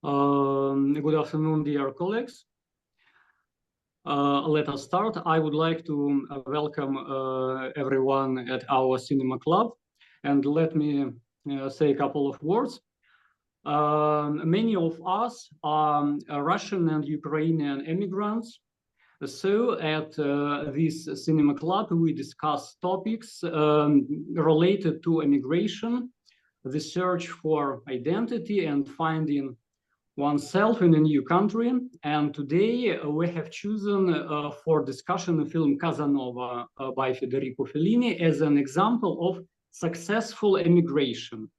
Good afternoon, dear colleagues. Let us start. I would like to welcome everyone at our cinema club, and let me say a couple of words. Many of us are Russian and Ukrainian immigrants. So at this cinema club, we discuss topics related to immigration, the search for identity and finding oneself in a new country. And today we have chosen for discussion the film Casanova by Federico Fellini as an example of successful immigration.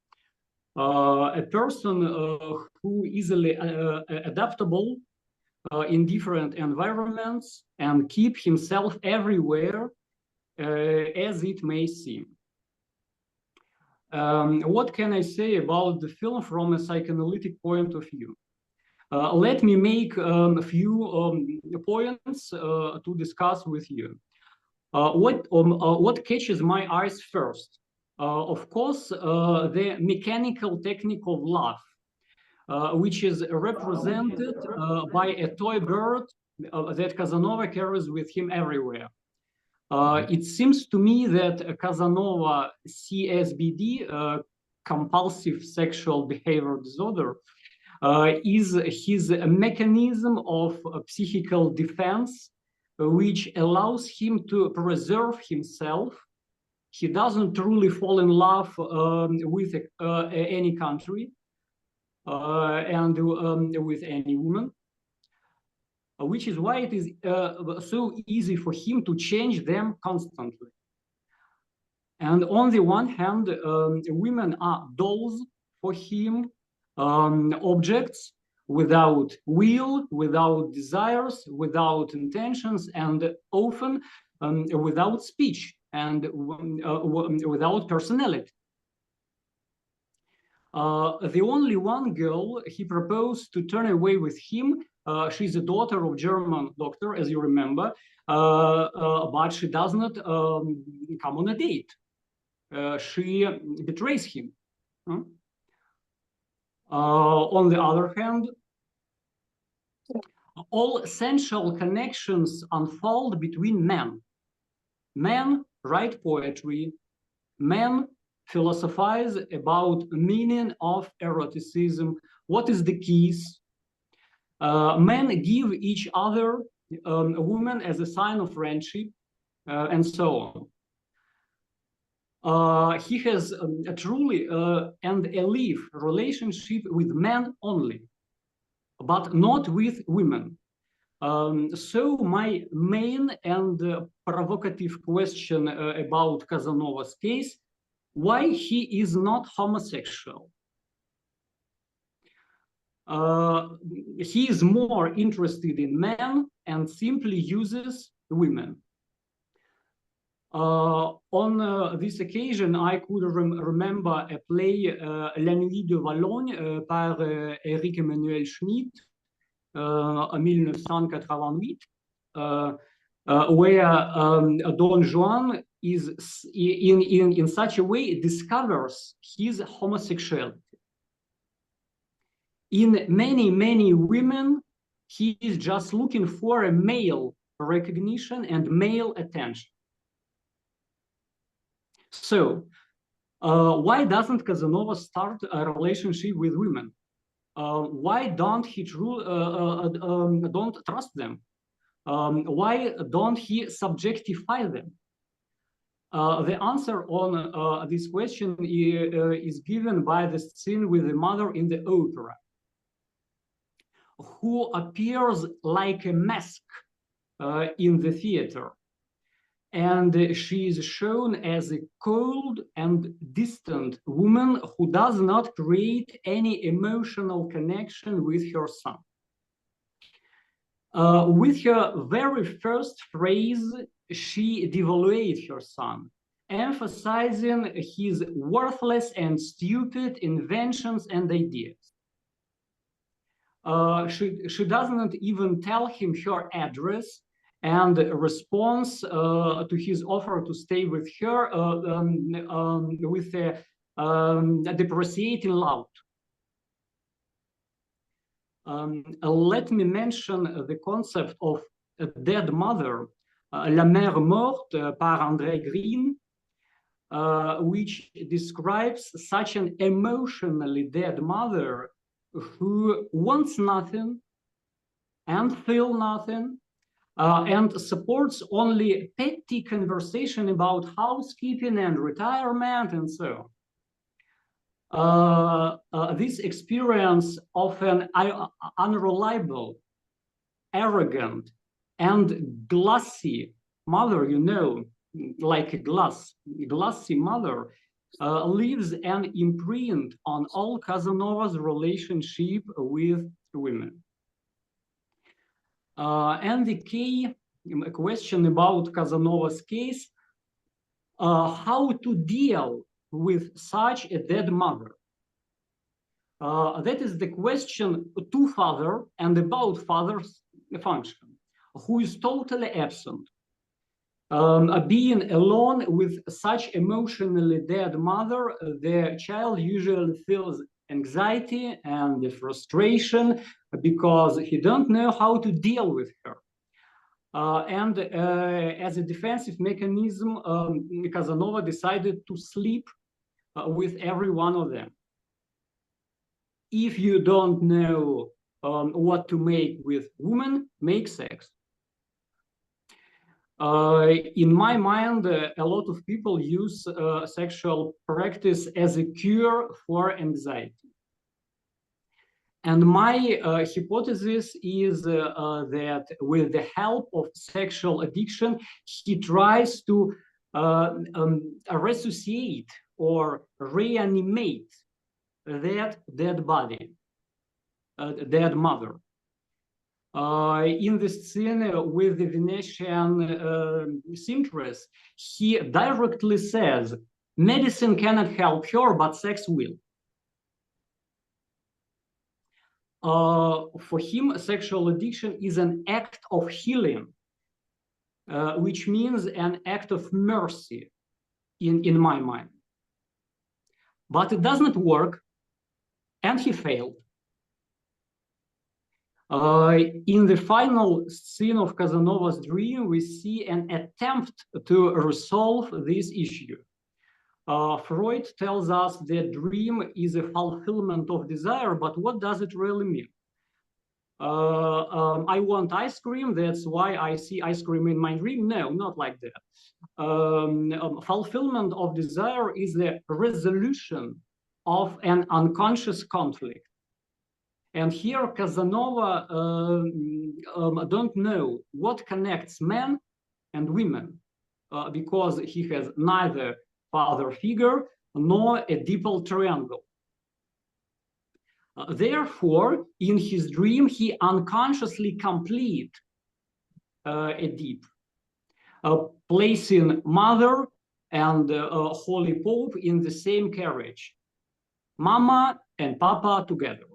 A person who easily adaptable in different environments and keep himself everywhere as it may seem. What can I say about the film from a psychoanalytic point of view? Let me make a few points to discuss with you. What catches my eyes first? Of course, the mechanical technique of love, which is represented by a toy bird that Casanova carries with him everywhere. It seems to me that Casanova CSBD, compulsive sexual behavior disorder, is his mechanism of psychical defense, which allows him to preserve himself. He doesn't truly fall in love with any country and with any woman, which is why it is so easy for him to change them constantly. And on the one hand, women are dolls for him, objects without will, without desires, without intentions, and often without speech and without personality. The only one girl he proposed to turn away with him, she's a daughter of German doctor, as you remember, but she does not come on a date. She betrays him. On the other hand, all essential connections unfold between men. Men write poetry. Men philosophize about meaning of eroticism. What is the kiss? Men give each other a woman as a sign of friendship, and so on. He has a truly and a live relationship with men only, but not with women. So my main and provocative question about Casanova's case, why he is not homosexual? He is more interested in men and simply uses women. On this occasion, I could remember a play, La Nuit de Valognes, par Éric Emmanuel Schmitt, en 1988, where Don Juan is in such a way discovers his homosexuality. In many women, he is just looking for a male recognition and male attention. So, why doesn't Casanova start a relationship with women? Why don't he don't trust them? Why don't he subjectify them? The answer on this question is given by the scene with the mother in the opera, who appears like a mask in the theater. And she is shown as a cold and distant woman who does not create any emotional connection with her son. With her very first phrase, she devaluated her son, emphasizing his worthless and stupid inventions and ideas. She doesn't even tell him her address, and responds to his offer to stay with her with a depreciating laugh. Let me mention the concept of a dead mother, La Mère Morte par André Green, which describes such an emotionally dead mother who wants nothing and feel nothing, and supports only petty conversation about housekeeping and retirement and so on. This experience of an unreliable, arrogant, and glassy mother, you know, like a glassy mother, leaves an imprint on all Casanova's relationship with women. And the key question about Casanova's case, how to deal with such a dead mother. That is the question to father and about father's function, who is totally absent. Being alone with such emotionally dead mother, the child usually feels anxiety and frustration because he don't know how to deal with her. And as a defensive mechanism, Casanova decided to sleep with every one of them. If you don't know what to make with women, make sex. In my mind, a lot of people use sexual practice as a cure for anxiety. And my hypothesis is that with the help of sexual addiction, he tries to resuscitate or reanimate that dead body, dead mother. In the scene with the Venetian seamstress, he directly says, medicine cannot help her, but sex will. For him, sexual addiction is an act of healing, which means an act of mercy in my mind. But it doesn't work, and he failed. In the final scene of Casanova's dream, we see an attempt to resolve this issue. Freud tells us that dream is a fulfillment of desire, but what does it really mean? I want ice cream, that's why I see ice cream in my dream. No, not like that. Fulfillment of desire is the resolution of an unconscious conflict. And here Casanova don't know what connects men and women because he has neither father figure nor a dipole triangle. Therefore, in his dream, he unconsciously complete a deep, placing mother and Holy Pope in the same carriage, Mama and Papa together.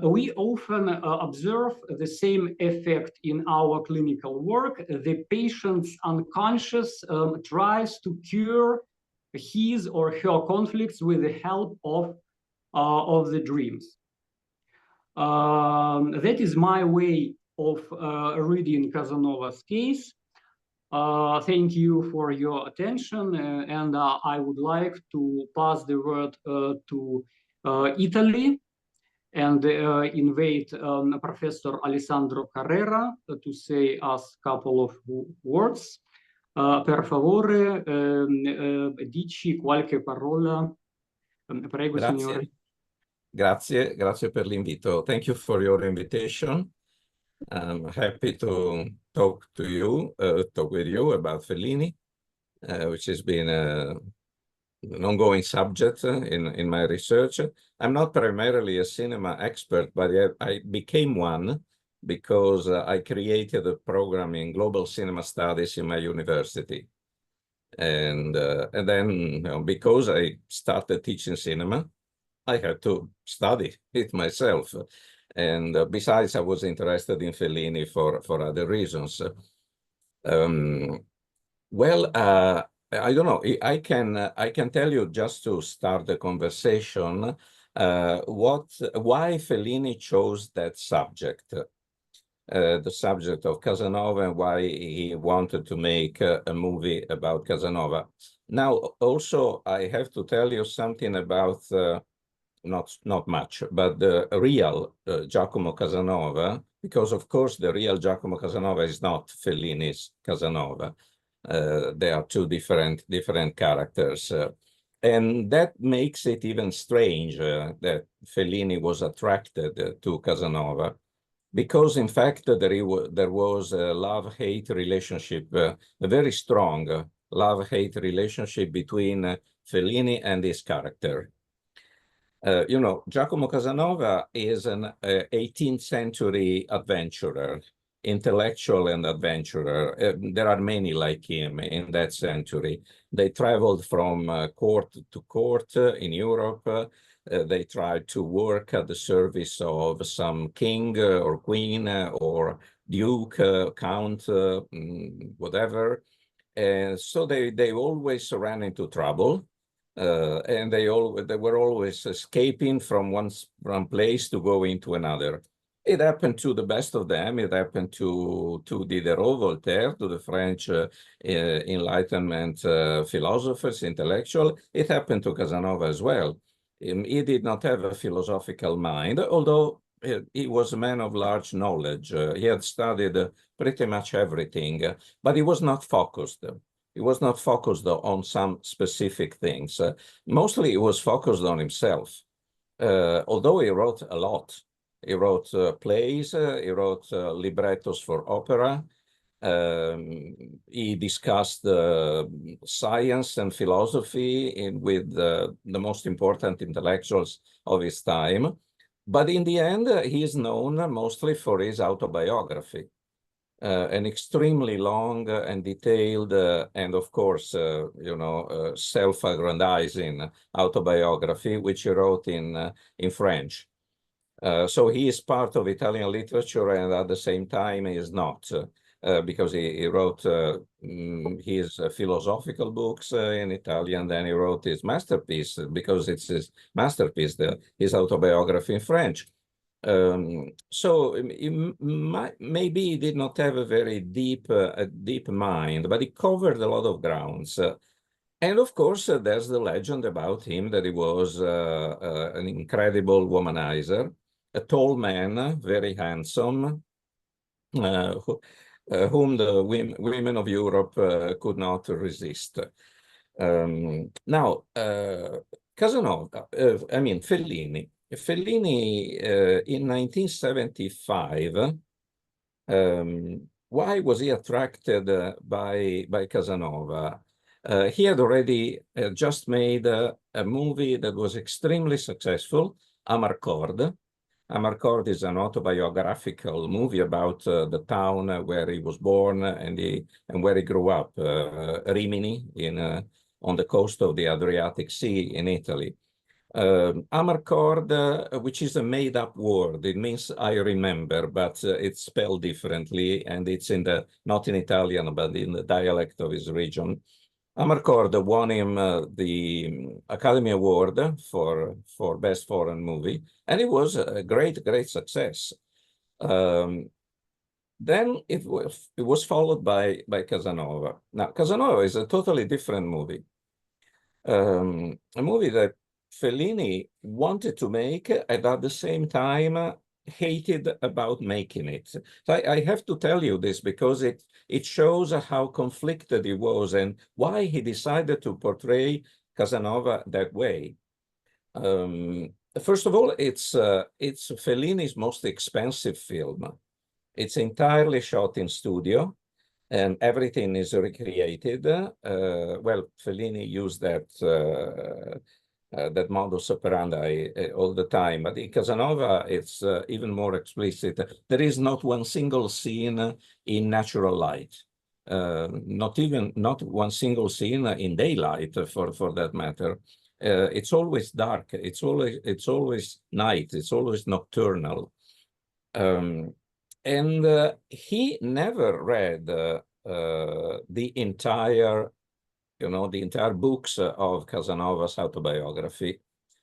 We often observe the same effect in our clinical work. The patient's unconscious tries to cure his or her conflicts with the help of the dreams. That is my way of reading Casanova's case. Thank you for your attention, and I would like to pass the word to Italy and invite Professor Alessandro Carrera to say us a couple of words. Per favore, dici qualche parola. Prego, Grazie. signore. Grazie per l'invito. Thank you for your invitation. I'm happy to talk to you, talk with you about Fellini, which has been an ongoing subject in my research. I'm not primarily a cinema expert, but I became one because I created a program in global cinema studies in my university. And then, you know, because I started teaching cinema, I had to study it myself. And besides, I was interested in Fellini for other reasons. Well, I don't know. I can tell you, just to start the conversation, why Fellini chose that subject, the subject of Casanova, and why he wanted to make a movie about Casanova. Now, also, I have to tell you something about, not much, but the real Giacomo Casanova, because of course the real Giacomo Casanova is not Fellini's Casanova. They are two different characters. And that makes it even strange that Fellini was attracted to Casanova, because in fact there was a love-hate relationship, a very strong love-hate relationship between Fellini and his character. You know, Giacomo Casanova is an 18th century adventurer, intellectual and adventurer. There are many like him in that century. They traveled from court to court in Europe. They tried to work at the service of some king or queen or duke, count, whatever. And so they always ran into trouble. And they were always escaping from one place to go into another. It happened to the best of them. It happened to Diderot, Voltaire, to the French Enlightenment philosophers, intellectual. It happened to Casanova as well. He did not have a philosophical mind, although he was a man of large knowledge. He had studied pretty much everything, but he was not focused. He was not focused on some specific things. Mostly he was focused on himself, although he wrote a lot. He wrote plays, he wrote librettos for opera. He discussed science and philosophy with the most important intellectuals of his time. But in the end, he is known mostly for his autobiography. An extremely long and detailed and of course, you know, self-aggrandizing autobiography, which he wrote in French. So he is part of Italian literature, and at the same time he is not, because he wrote his philosophical books in Italian, then he wrote his masterpiece, because it's his masterpiece, his autobiography in French. So maybe he did not have a very deep mind, but he covered a lot of grounds. And of course, there's the legend about him that he was an incredible womanizer, a tall man, very handsome, whom the women of Europe could not resist. Now, Casanova, I mean, Fellini in 1975, why was he attracted by Casanova? He had already just made a movie that was extremely successful, Amarcord. Amarcord is an autobiographical movie about the town where he was born and where he grew up, Rimini, on the coast of the Adriatic Sea in Italy. Amarcord, which is a made-up word. It means I remember, but it's spelled differently, and it's not in Italian, but in the dialect of his region. Amarcord won him the Academy Award for Best Foreign Movie, and it was a great success. Then it was followed by Casanova. Now, Casanova is a totally different movie. A movie that Fellini wanted to make and at the same time hated about making it. So I have to tell you this because it shows how conflicted he was and why he decided to portray Casanova that way. First of all, it's Fellini's most expensive film. It's entirely shot in studio, and everything is recreated. Well, Fellini used that modus operandi all the time, but in Casanova, it's even more explicit. There is not one single scene in natural light, not one single scene in daylight, for that matter. It's always dark. It's always night. It's always nocturnal. And he never read the entire books of Casanova's autobiography.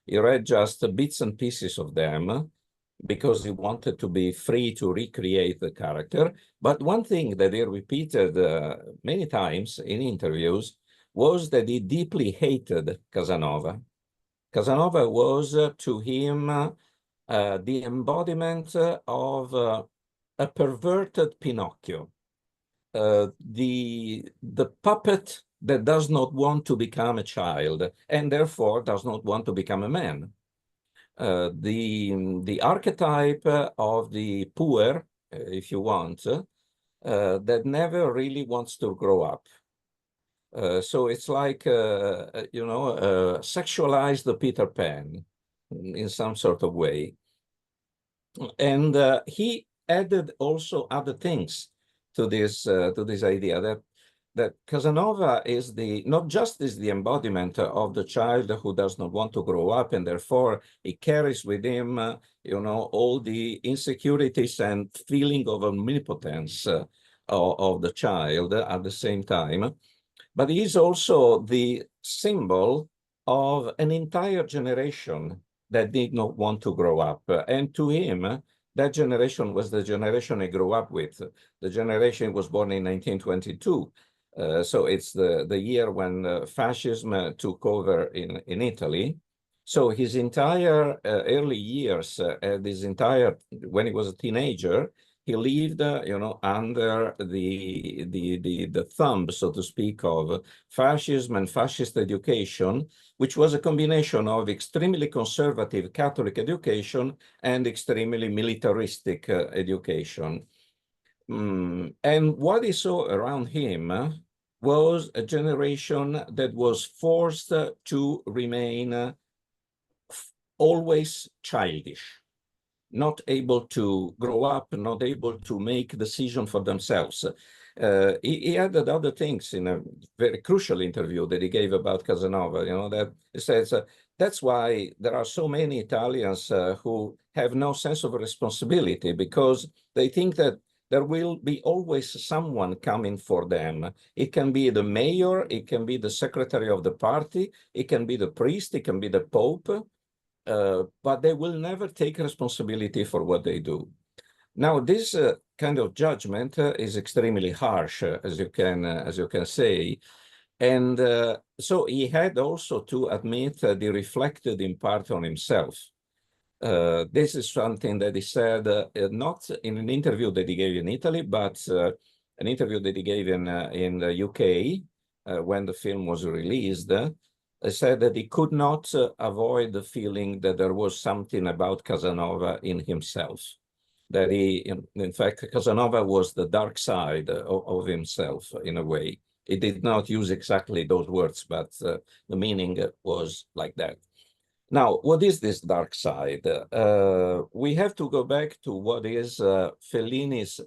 He read just bits and pieces of them because he wanted to be free to recreate the character. But one thing that he repeated many times in interviews was that he deeply hated Casanova. Casanova was to him the embodiment of a perverted Pinocchio, the puppet that does not want to become a child and therefore does not want to become a man. The archetype of the poor, if you want, that never really wants to grow up. So it's like, sexualized Peter Pan in some sort of way. And he added also other things to this idea that Casanova is not just the embodiment of the child who does not want to grow up, and therefore he carries with him, all the insecurities and feeling of omnipotence of the child at the same time, but he is also the symbol of an entire generation that did not want to grow up. And to him, that generation was the generation he grew up with. The generation was born in 1922. So it's the year when fascism took over in Italy. So his entire early years, when he was a teenager, he lived, under the thumb, so to speak, of fascism and fascist education, which was a combination of extremely conservative Catholic education and extremely militaristic education. And what he saw around him was a generation that was forced to remain always childish, not able to grow up, not able to make decisions for themselves. He added other things in a very crucial interview that he gave about Casanova, that he says, that's why there are so many Italians who have no sense of responsibility, because they think that there will be always someone coming for them. It can be the mayor, it can be the secretary of the party, it can be the priest, it can be the pope, but they will never take responsibility for what they do. Now, this kind of judgment is extremely harsh, as you can say, and so he had also to admit that he reflected in part on himself. This is something that he said not in an interview that he gave in Italy, but an interview that he gave in the UK when the film was released. He said that he could not avoid the feeling that there was something about Casanova in himself, that in fact, Casanova was the dark side of himself in a way. He did not use exactly those words, but the meaning was like that. Now, what is this dark side? We have to go back to what is Fellini's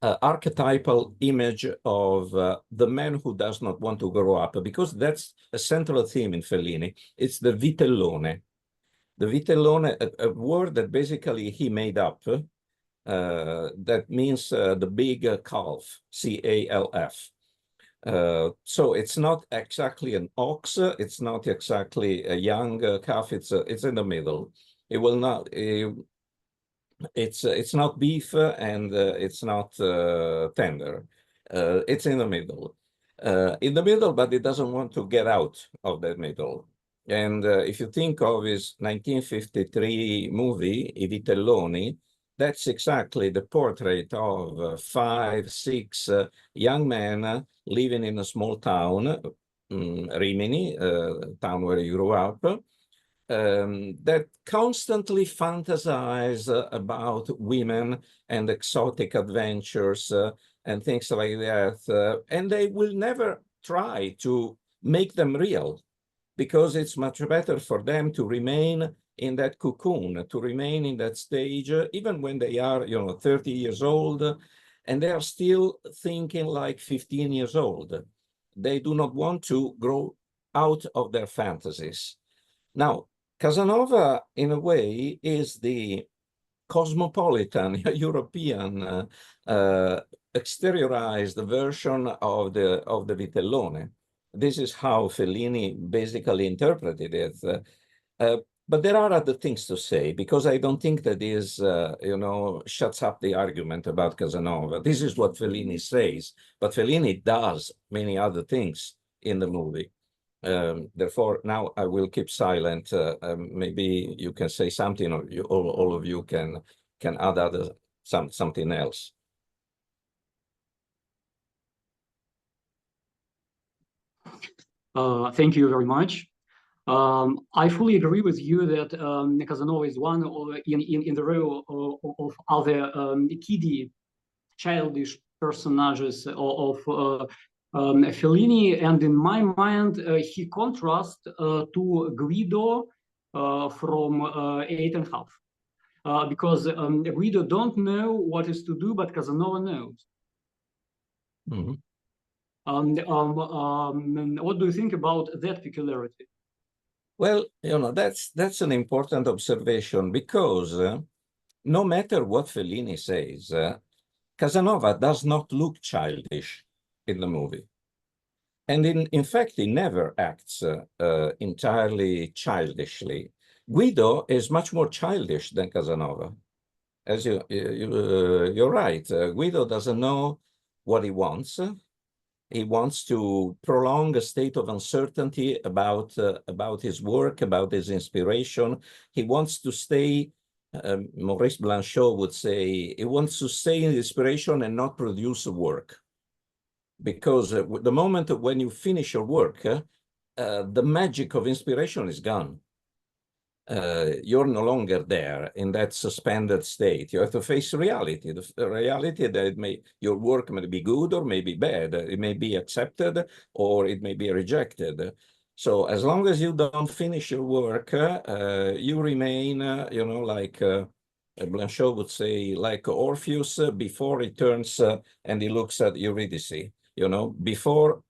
archetypal image of the man who does not want to grow up, because that's a central theme in Fellini. It's the vitellone. The vitellone, a word that basically he made up, that means the big calf, C-A-L-F. So it's not exactly an ox, it's not exactly a young calf, it's in the middle. It will not, it's not beef and it's not tender. It's in the middle. But it doesn't want to get out of that middle. And if you think of his 1953 movie, I Vitelloni, that's exactly the portrait of 5, 6 young men living in a small town, Rimini, town where he grew up, that constantly fantasize about women and exotic adventures and things like that. And they will never try to make them real, because it's much better for them to remain in that cocoon, to remain in that stage, even when they are, 30 years old, and they are still thinking like 15 years old. They do not want to grow out of their fantasies. Now, Casanova, in a way, is the cosmopolitan European exteriorized version of the Vitellone. This is how Fellini basically interpreted it. But there are other things to say, because I don't think that is, you know, shuts up the argument about Casanova. This is what Fellini says, but Fellini does many other things in the movie. Therefore, now I will keep silent. Maybe you can say something, or you, all of you can add something else. Thank you very much. I fully agree with you that Casanova is one in the role of other kiddie, childish personages of Fellini, and in my mind, he contrasts to Guido from Eight and a Half, because Guido don't know what is to do, but Casanova knows. Mm-hmm. What do you think about that peculiarity? Well, you know, that's an important observation, because no matter what Fellini says, Casanova does not look childish in the movie. And in fact, he never acts entirely childishly. Guido is much more childish than Casanova. As you're right, Guido doesn't know what he wants. He wants to prolong a state of uncertainty about his work, about his inspiration. He wants to stay, Maurice Blanchot would say, he wants to stay in inspiration and not produce a work. Because the moment when you finish your work, the magic of inspiration is gone. You're no longer there in that suspended state. You have to face reality, the reality that your work may be good or may be bad. It may be accepted or it may be rejected. So as long as you don't finish your work, you remain, you know, like Blanchot would say, like Orpheus before he turns and he looks at Eurydice. You know, before,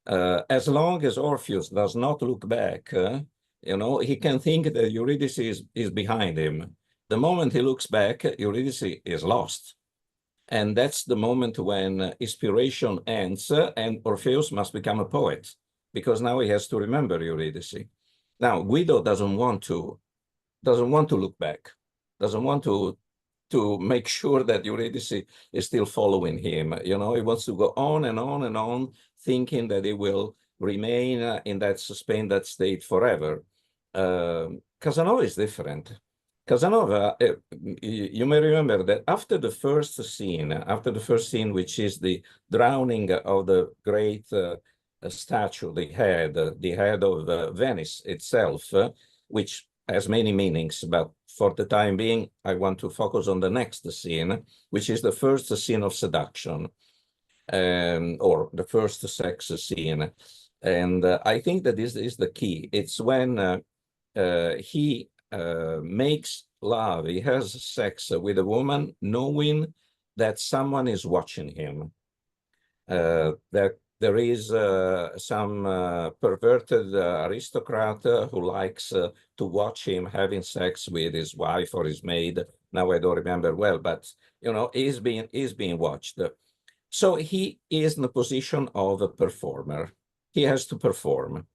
as long as Orpheus does not look back, you know, he can think that Eurydice is behind him. The moment he looks back, Eurydice is lost. And that's the moment when inspiration ends and Orpheus must become a poet, because now he has to remember Eurydice. Now, Guido doesn't want to look back, doesn't want to make sure that Eurydice is still following him. You know, he wants to go on and on and on, thinking that he will remain in that suspended state forever. Casanova is different. Casanova, you may remember that after the first scene, which is the drowning of the great statue, the head of Venice itself, which has many meanings, but for the time being, I want to focus on the next scene, which is the first scene of seduction, or the first sex scene. And I think that this is the key. It's when he makes love, he has sex with a woman, knowing that someone is watching him, that there is some perverted aristocrat who likes to watch him having sex with his wife or his maid. Now I don't remember well, but you know, he's being watched. So he is in a position of a performer. He has to perform.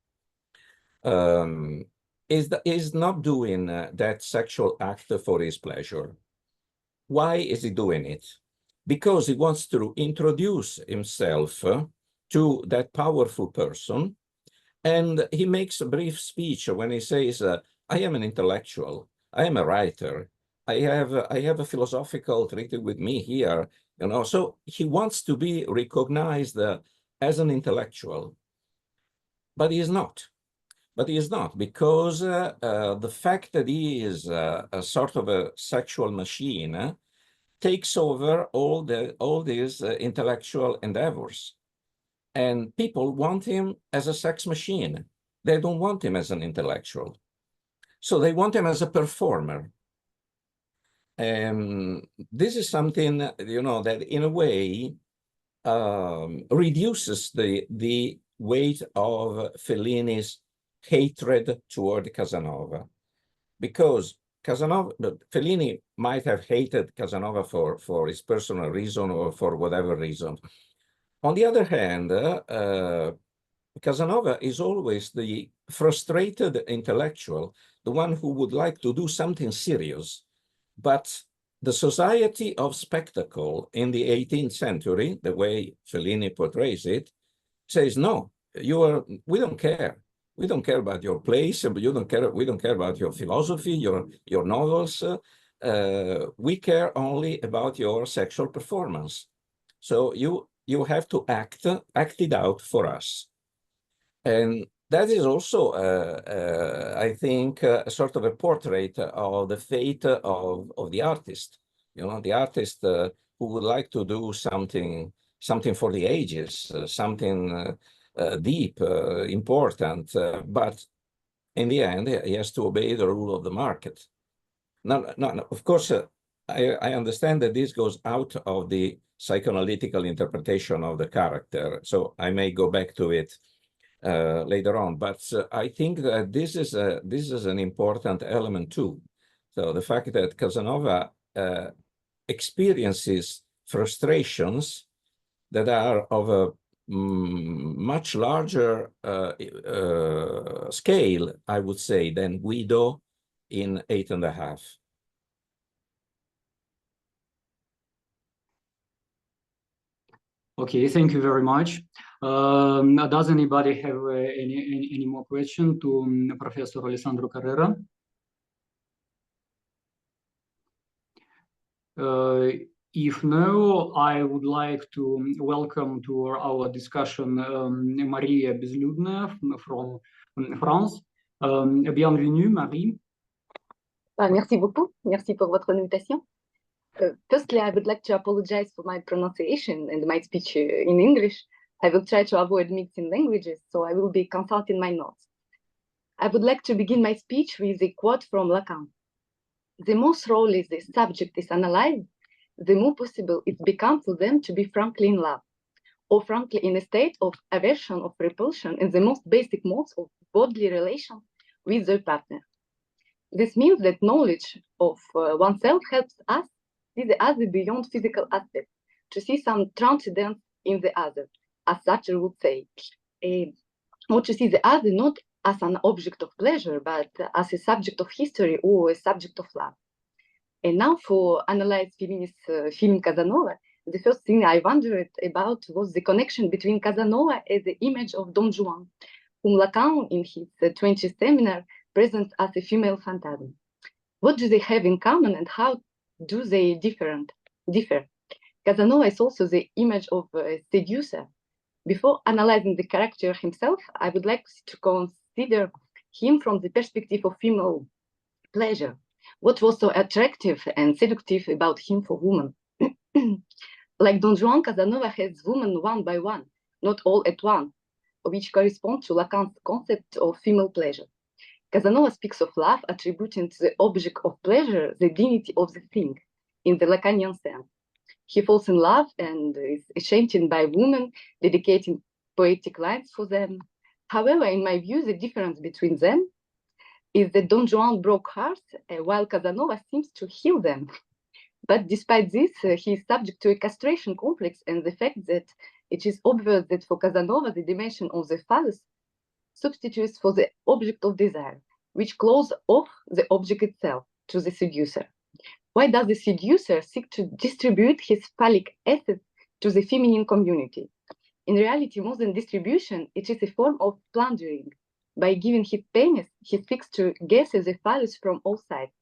Is not doing that sexual act for his pleasure. Why is he doing it? Because he wants to introduce himself to that powerful person, and he makes a brief speech when he says, I am an intellectual, I am a writer, I have a philosophical treaty with me here, you know. So he wants to be recognized as an intellectual, but he is not. But he is not, because the fact that he is a sort of a sexual machine takes over all these intellectual endeavors. And people want him as a sex machine. They don't want him as an intellectual. So they want him as a performer. And this is something, you know, that in a way reduces the weight of Fellini's hatred toward Casanova, because Fellini might have hated Casanova for his personal reason or for whatever reason. On the other hand, Casanova is always the frustrated intellectual, the one who would like to do something serious, but the society of spectacle in the 18th century, the way Fellini portrays it, says, no, we don't care. We don't care about your place, but we don't care about your philosophy, your novels. We care only about your sexual performance. So you have to act it out for us. And that is also, I think, a sort of a portrait of the fate of the artist. You know, the artist who would like to do something for the ages, something deep, important, but in the end, he has to obey the rule of the market. No, of course, I understand that this goes out of the psychoanalytical interpretation of the character, so I may go back to it later on. But I think that this is an important element too. So the fact that Casanova experiences frustrations that are of a much larger scale, I would say, than Guido in 8½. Okay, thank you very much. Does anybody have any more question to Professor Alessandro Carrera? If no, I would like to welcome to our discussion Maria Bezliudnaia from France. Bienvenue, Marie. Merci beaucoup. Merci pour votre invitation. Firstly, I would like to apologize for my pronunciation and my speech in English. I will try to avoid mixing languages, so I will be consulting my notes. I would like to begin my speech with a quote from Lacan. The more thoroughly the subject is analyzed, the more possible it becomes for them to be frankly in love, or frankly in a state of aversion or repulsion in the most basic modes of bodily relation with their partner. This means that knowledge of oneself helps us see the other beyond physical aspects, to see some transcendence in the other, as Sartre would say, or to see the other not as an object of pleasure, but as a subject of history or a subject of love. And now for analyze Fellini's film Casanova, the first thing I wondered about was the connection between Casanova and the image of Don Juan, whom Lacan in his 20th seminar presents as a female phantasm. What do they have in common and how do they differ? Casanova is also the image of a seducer. Before analyzing the character himself, I would like to consider him from the perspective of female pleasure. What was so attractive and seductive about him for women? Like Don Juan, Casanova has women one by one, not all at once, which correspond to Lacan's concept of female pleasure. Casanova speaks of love attributing to the object of pleasure the dignity of the thing, in the Lacanian sense. He falls in love and is enchanted by women, dedicating poetic lines for them. However, in my view, the difference between them is that Don Juan broke hearts, while Casanova seems to heal them. But despite this, he is subject to a castration complex and the fact that it is obvious that for Casanova, the dimension of the phallus substitutes for the object of desire, which closes off the object itself to the seducer. Why does the seducer seek to distribute his phallic assets to the feminine community? In reality, more than distribution, it is a form of plundering. By giving his penis, he seeks to gather the phallus from all sides.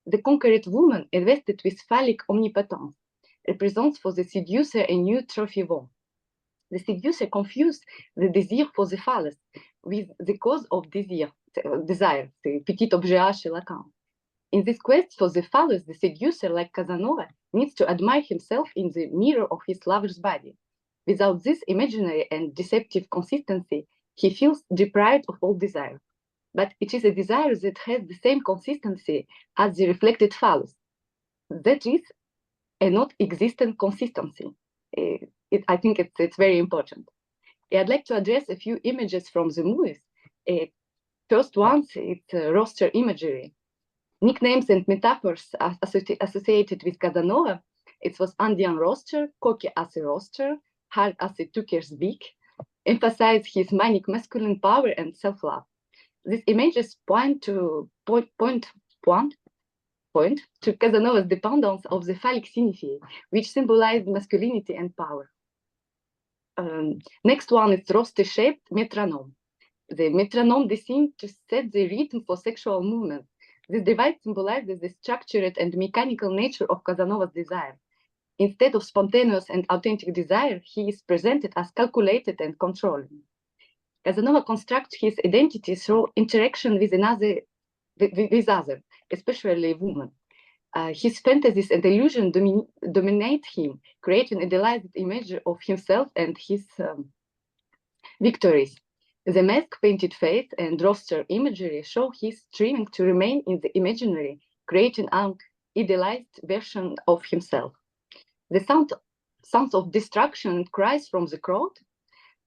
The conquered woman, invested with phallic omnipotence, represents for the seducer a new trophy won. The seducer confused the desire for the phallus with the cause of desire, the petit objet chez Lacan. In this quest for the phallus, the seducer, like Casanova, needs to admire himself in the mirror of his lover's body. Without this imaginary and deceptive consistency, he feels deprived of all desire. But it is a desire that has the same consistency as the reflected phallus. That is a not existent consistency. I think it's very important. I'd like to address a few images from the movies. First one, it's roster imagery. Nicknames and metaphors associated with Casanova. It was Andean roster, cocky as a roster, hard as a tucker's beak. emphasize his manic masculine power and self-love. These images point to Casanova's dependence of the phallic signifier, which symbolize masculinity and power. Next one is roster-shaped metronome. The metronome is seen to set the rhythm for sexual movement. This device symbolizes the structured and mechanical nature of Casanova's desire. Instead of spontaneous and authentic desire, he is presented as calculated and controlling. Casanova constructs his identity through interaction with others, especially women. His fantasies and illusions dominate him, creating an idealized image of himself and his victories. The mask-painted face and roster imagery show his striving to remain in the imaginary, creating an idealized version of himself. The sounds of destruction and cries from the crowd,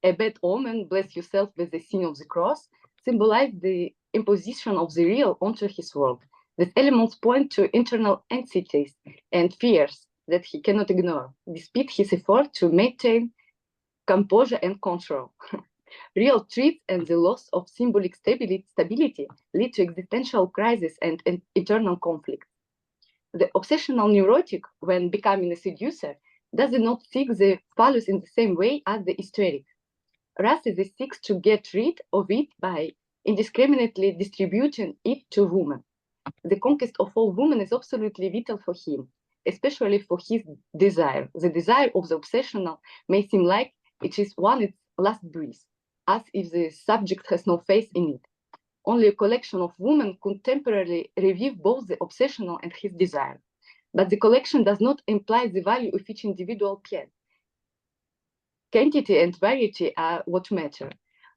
a bad omen, bless yourself with the sign of the cross, symbolize the imposition of the real onto his world. These elements point to internal anxieties and fears that he cannot ignore, despite his effort to maintain composure and control. Real threats and the loss of symbolic stability lead to existential crisis and internal conflict. The obsessional neurotic, when becoming a seducer, does not seek the phallus in the same way as the hysteric. Rather, he seeks to get rid of it by indiscriminately distributing it to women. The conquest of all women is absolutely vital for him, especially for his desire. The desire of the obsessional may seem like it is its last breath, as if the subject has no faith in it. Only a collection of women could temporarily revive both the obsessional and his desire. But the collection does not imply the value of each individual piece. Quantity and variety are what matter.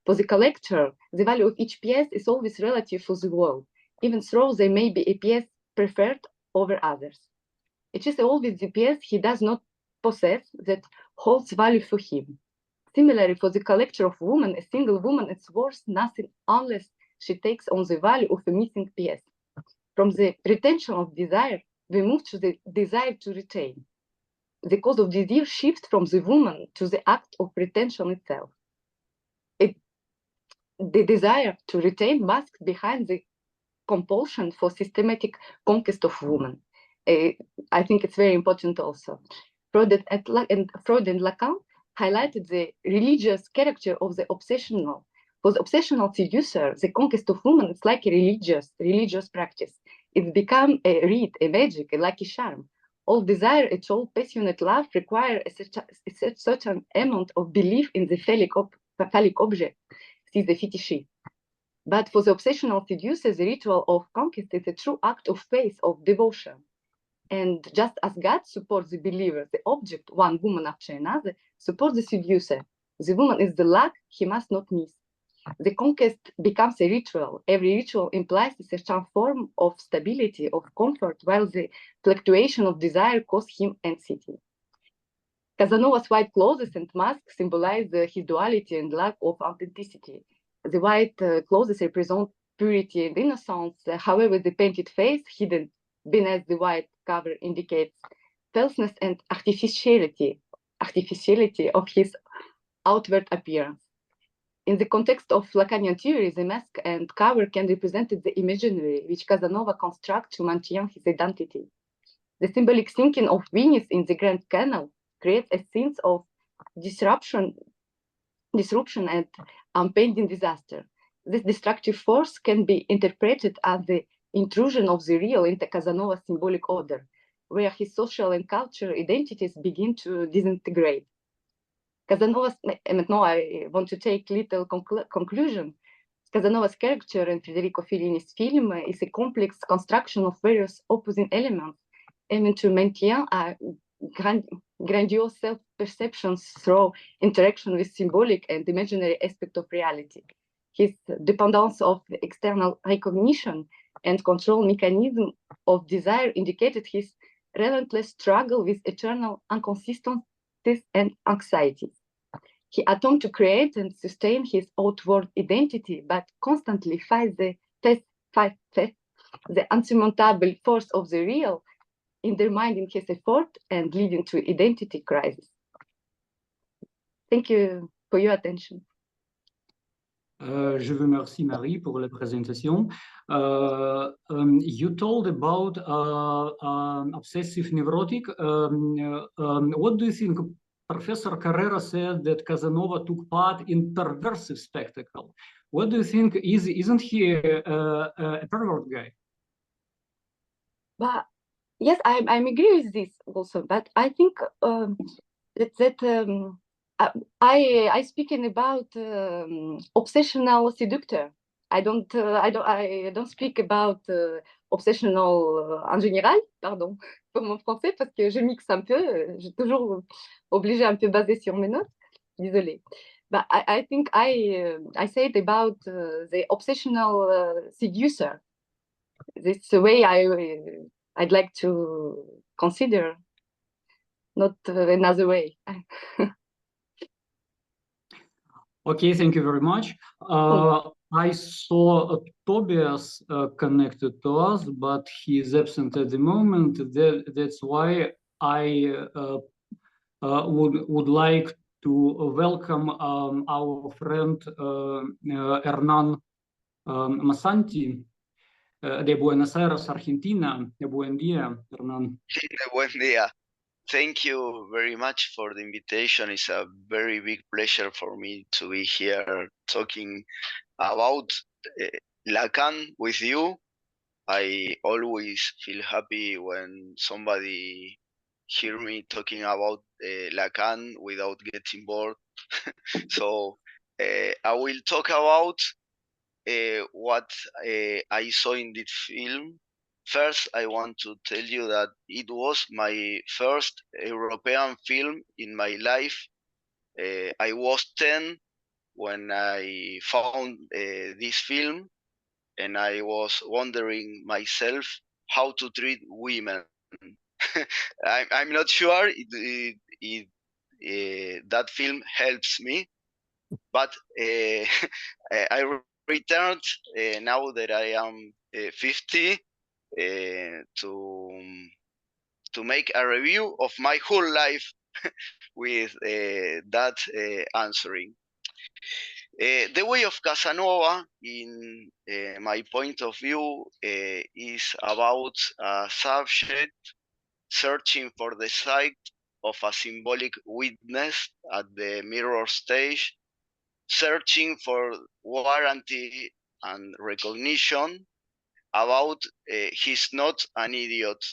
For the collector, the value of each piece is always relative for the world, even though there may be a piece preferred over others. It is always the piece he does not possess that holds value for him. Similarly, for the collector of women, a single woman is worth nothing unless she takes on the value of a missing piece. From the retention of desire, we move to the desire to retain. The cause of desire shifts from the woman to the act of retention itself. The desire to retain masks behind the compulsion for systematic conquest of women. I think it's very important also. Freud and Lacan highlighted the religious character of the obsessional. For the obsessional seducer, the conquest of women is like a religious practice. It's become a rite, a magic, a lucky charm. All desire, all passionate love require a certain amount of belief in the phallic object, see the fetish. But for the obsessional seducer, the ritual of conquest is a true act of faith, of devotion. And just as God supports the believer, the object, one woman after another, supports the seducer. The woman is the luck he must not miss. The conquest becomes a ritual. Every ritual implies a certain form of stability, of comfort, while the fluctuation of desire causes him anxiety. Casanova's white clothes and mask symbolize his duality and lack of authenticity. The white clothes represent purity and innocence. However, the painted face, hidden beneath the white cover, indicates falseness and artificiality of his outward appearance. In the context of Lacanian theory, the mask and cover can represent the imaginary, which Casanova constructs to maintain his identity. The symbolic sinking of Venice in the Grand Canal creates a sense of disruption and impending disaster. This destructive force can be interpreted as the intrusion of the real into Casanova's symbolic order, where his social and cultural identities begin to disintegrate. Casanova's, now I want to take little conclusion. Casanova's character in Federico Fellini's film is a complex construction of various opposing elements, aiming to maintain a grandiose self-perceptions through interaction with symbolic and imaginary aspect of reality. His dependence of external recognition and control mechanism of desire indicated his relentless struggle with eternal inconsistencies and anxieties. He attempted to create and sustain his outward identity, but constantly fights the insurmountable force of the real, undermining his effort and leading to identity crisis. Thank you for your attention. Je vous remercie, Marie, pour la présentation. You told about obsessive neurotic. What do you think? Professor Carrera said that Casanova took part in perversive spectacle. What do you think? Isn't he a pervert guy? But yes, I agree with this also. But I think I speaking about obsessional seductor. I don't speak about obsessional en général, pardon pour mon français parce que je mixe un peu, j'ai toujours obligé un peu basé sur mes notes. Désolée. But I think I said about the obsessional seducer. This is the way I'd like to consider, not another way. Okay, thank you very much. I saw Tobias connected to us, but he is absent at the moment. That's why I would like to welcome our friend Hernan Mazzanti de Buenos Aires, Argentina. Buen día, Hernan. Buen día. Thank you very much for the invitation. It's a very big pleasure for me to be here talking about Lacan with you. I always feel happy when somebody hear me talking about Lacan without getting bored. So I will talk about what I saw in this film. First, I want to tell you that it was my first European film in my life. I was 10 when I found this film, and I was wondering myself how to treat women. I'm not sure that film helps me, but I returned now that I am 50 to make a review of my whole life with that answering. The way of Casanova, in my point of view, is about a subject searching for the sight of a symbolic witness at the mirror stage, searching for warranty and recognition about he's not an idiot.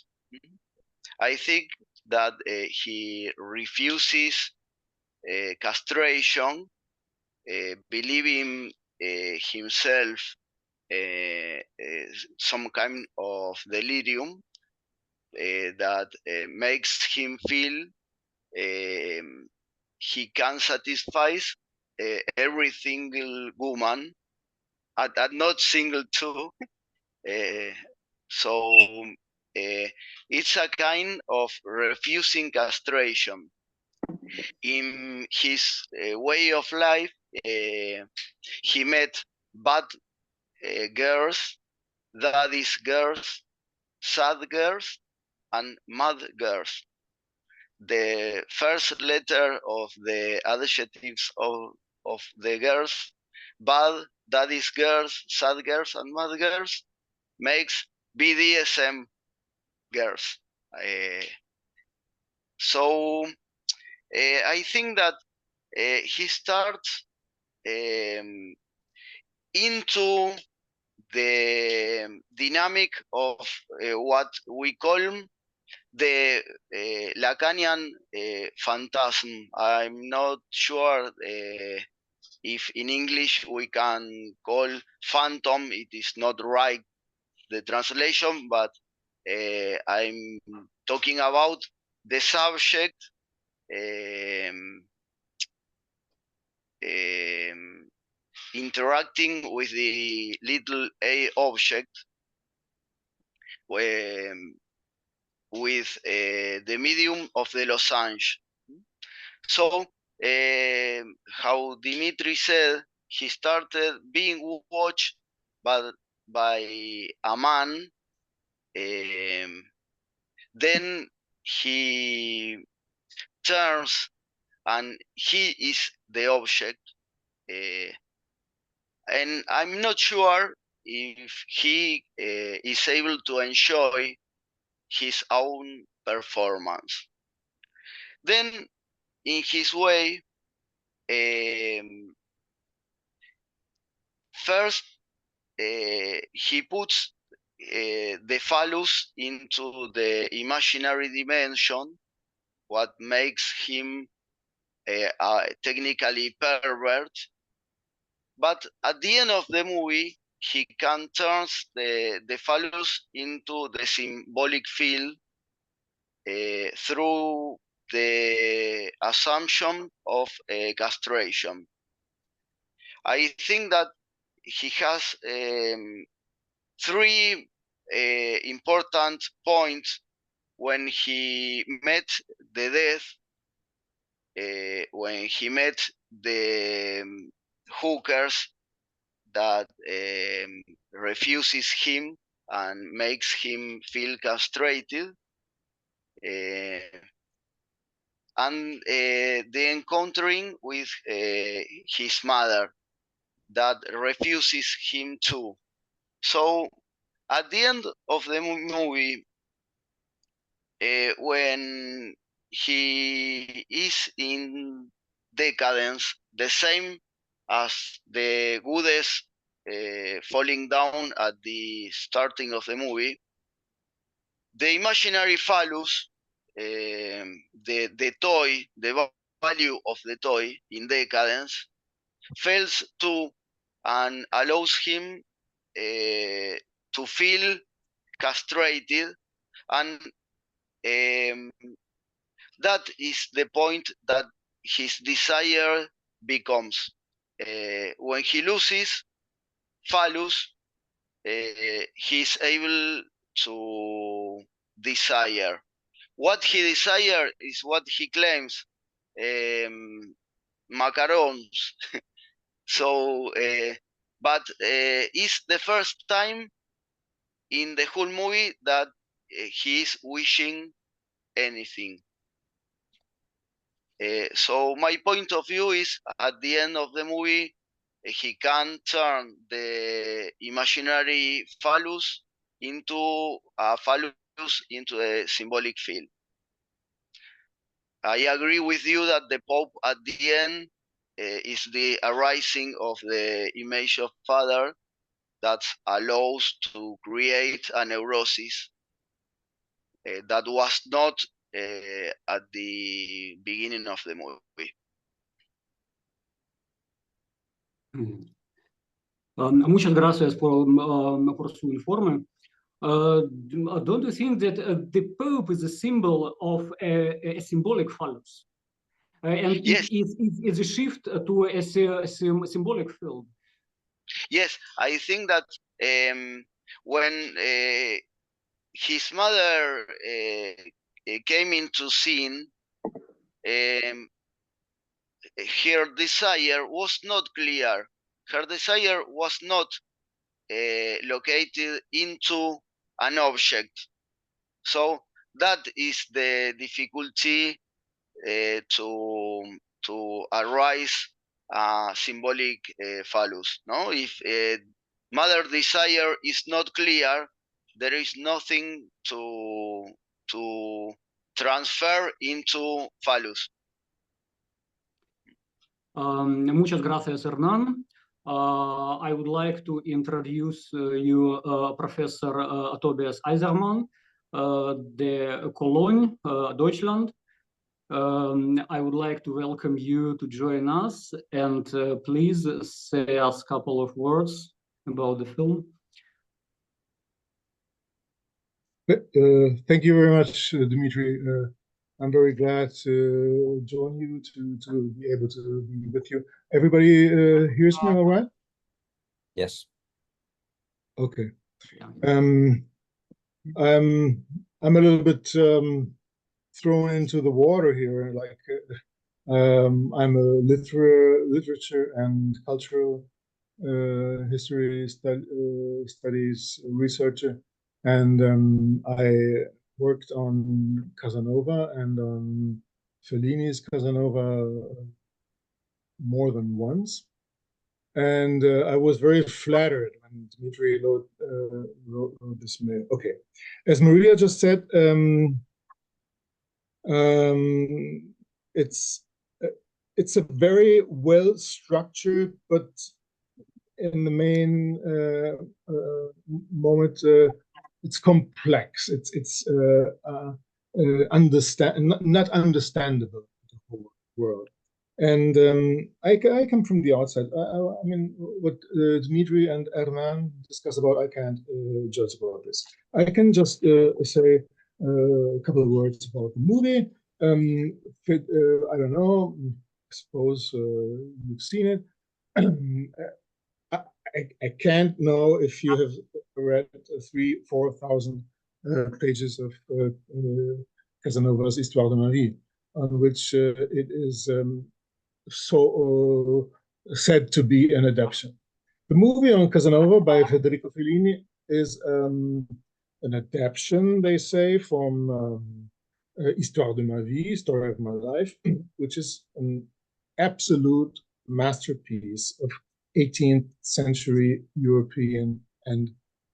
I think that he refuses castration, believing himself some kind of delirium that makes him feel he can satisfy every single woman, and not single too. So it's a kind of refusing castration. In his way of life, he met bad girls, daddy's girls, sad girls, and mad girls. The first letter of the adjectives of the girls, bad, daddy's girls, sad girls, and mad girls, makes BDSM girls. So I think that he starts into the dynamic of what we call the Lacanian phantasm. I'm not sure if in English we can call phantom. It is not right, the translation, but I'm talking about the subject interacting with the little a object with the medium of the losange. So how Dmitry said, he started being watched by a man. Then he turns and he is the object. and I'm not sure if he is able to enjoy his own performance. Then, in his way, first he puts the phallus into the imaginary dimension, what makes him technically pervert. But at the end of the movie, he can turn the phallus into the symbolic field through the assumption of castration. I think that he has three important points when he met the death, when he met the hookers that refuses him and makes him feel castrated, and the encountering with his mother that refuses him too. So at the end of the movie, when he is in decadence, the same as the goddess falling down at the starting of the movie, the imaginary phallus, the toy, the value of the toy in decadence, fails too and allows him to feel castrated, and that is the point that his desire becomes. When he loses phallus, he's able to desire. What he desires is what he claims, macarons. So, but it's the first time in the whole movie that he is wishing anything. So my point of view is, at the end of the movie, he can turn the imaginary phallus into a phallus into a symbolic field. I agree with you that the Pope at the end is the arising of the image of Father that allows to create a neurosis that was not at the beginning of the movie. Muchas gracias por su informe. Don't you think that the Pope is a symbol of a symbolic phallus? And yes, it is a shift to a symbolic field. Yes, I think that when his mother came into scene, her desire was not clear. Her desire was not located into an object. So that is the difficulty to arise symbolic phallus. No, if mother desire is not clear, there is nothing to transfer into phallus. Muchas gracias, Hernan. I would like to introduce you, Professor Tobias Eisermann, the Cologne, Deutschland. I would like to welcome you to join us, and please say us a couple of words about the film. Thank you very much, Dmitry. I'm very glad to join you, to be able to be with you. Everybody hears me all right? Yes. Okay. I'm a little bit thrown into the water here. Like I'm a literature and cultural history studies researcher, and I worked on Casanova and on Fellini's Casanova more than once. And I was very flattered when Dmitry wrote this mail. Okay, as Maria just said, it's a very well structured, but in the main moment, it's complex. It's not understandable to the whole world. And I come from the outside. I mean, what Dmitry and Hernan discuss about, I can't judge about this. I can just say a couple of words about the movie. I don't know, I suppose you've seen it. I can't know if you have read 3,000-4,000 pages of Casanova's Histoire de ma vie, on which it is said to be an adaptation. The movie on Casanova by Federico Fellini is an adaptation, they say, from Histoire de ma vie, Story of my life, which is an absolute masterpiece of 18th century European and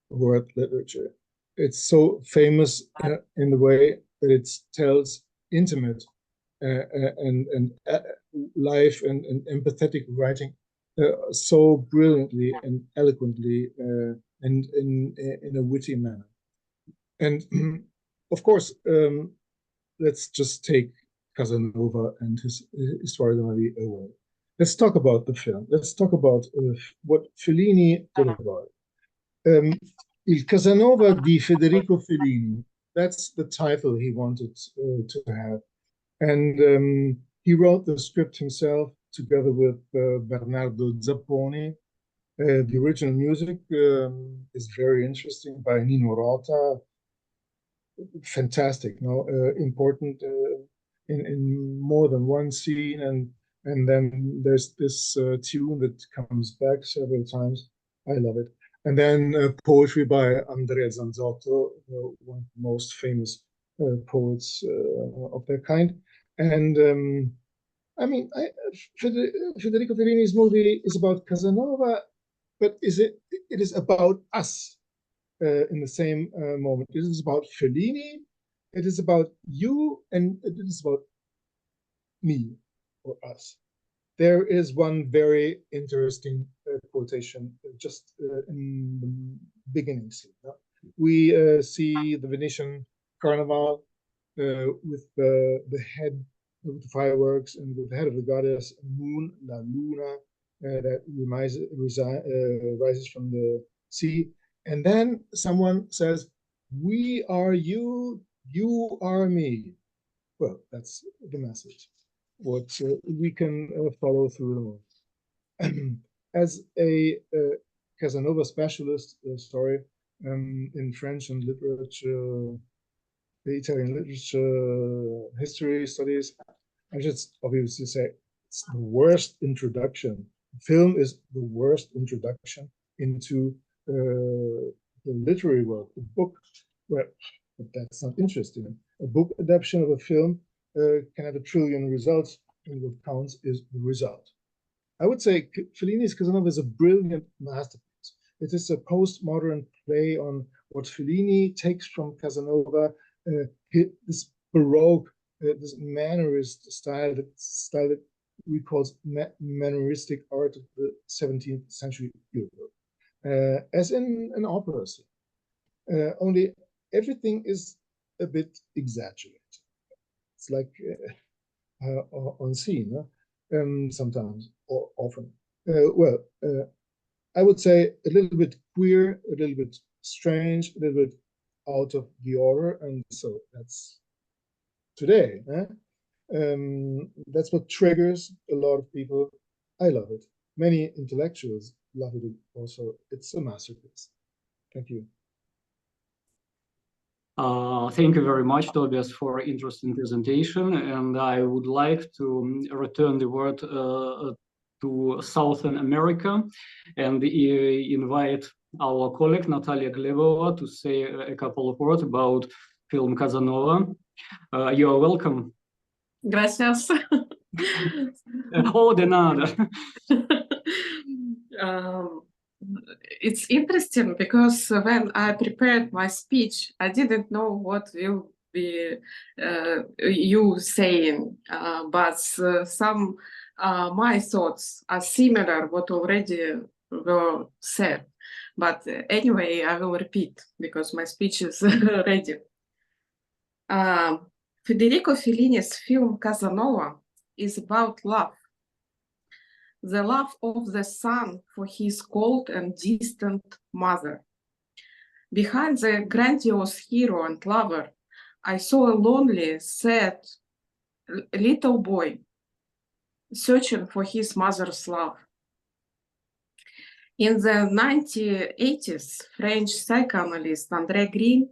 world literature. It's so famous in the way that it tells intimate and life and empathetic writing so brilliantly and eloquently and in a witty manner. And of course, let's just take Casanova and his Histoire de ma vie away. Let's talk about the film. Let's talk about what Fellini did about it. Il Casanova di Federico Fellini, that's the title he wanted to have. And he wrote the script himself together with Bernardo Zapponi. The original music is very interesting by Nino Rota. Fantastic, important in more than one scene, and then there's this tune that comes back several times. I love it. And then poetry by Andrea Zanzotto, one of the most famous poets of their kind. And I mean, Federico Fellini's movie is about Casanova, but it is about us in the same moment. It is about Fellini, it is about you, and it is about me, or us. There is one very interesting quotation just in the beginning scene. We see the Venetian Carnival with the head of the fireworks and with the head of the goddess Moon, La Luna, that rises from the sea. And then someone says, "We are you, you are me." Well, that's the message. What we can follow through the movie. As a Casanova specialist, in French and literature, the Italian literature, history studies, I should obviously say it's the worst introduction. Film is the worst introduction into the literary world. The book, well, but that's not interesting. A book adaptation of a film can have 1 trillion results, and what counts is the result. I would say Fellini's Casanova is a brilliant masterpiece. It is a postmodern play on what Fellini takes from Casanova, this Baroque, this Mannerist style that we call Manneristic art of the 17th century Europe, as in an opera scene. Only everything is a bit exaggerated. It's like on scene, sometimes or often. I would say a little bit queer, a little bit strange, a little bit out of the order, and so that's today. That's what triggers a lot of people. I love it. Many intellectuals love it also. It's a masterpiece. Thank you. Thank you very much, Tobias, for interesting presentation. And I would like to return the word to Southern America and invite our colleague Natalia Glebova to say a couple of words about film Casanova. You are welcome. Gracias. Oh, de nada. It's interesting because when I prepared my speech, I didn't know what will be you saying, but some my thoughts are similar what already were said. But anyway, I will repeat because my speech is ready. Federico Fellini's film Casanova is about love. The love of the son for his cold and distant mother. Behind the grandiose hero and lover, I saw a lonely, sad little boy searching for his mother's love. In the 1980s, French psychoanalyst André Green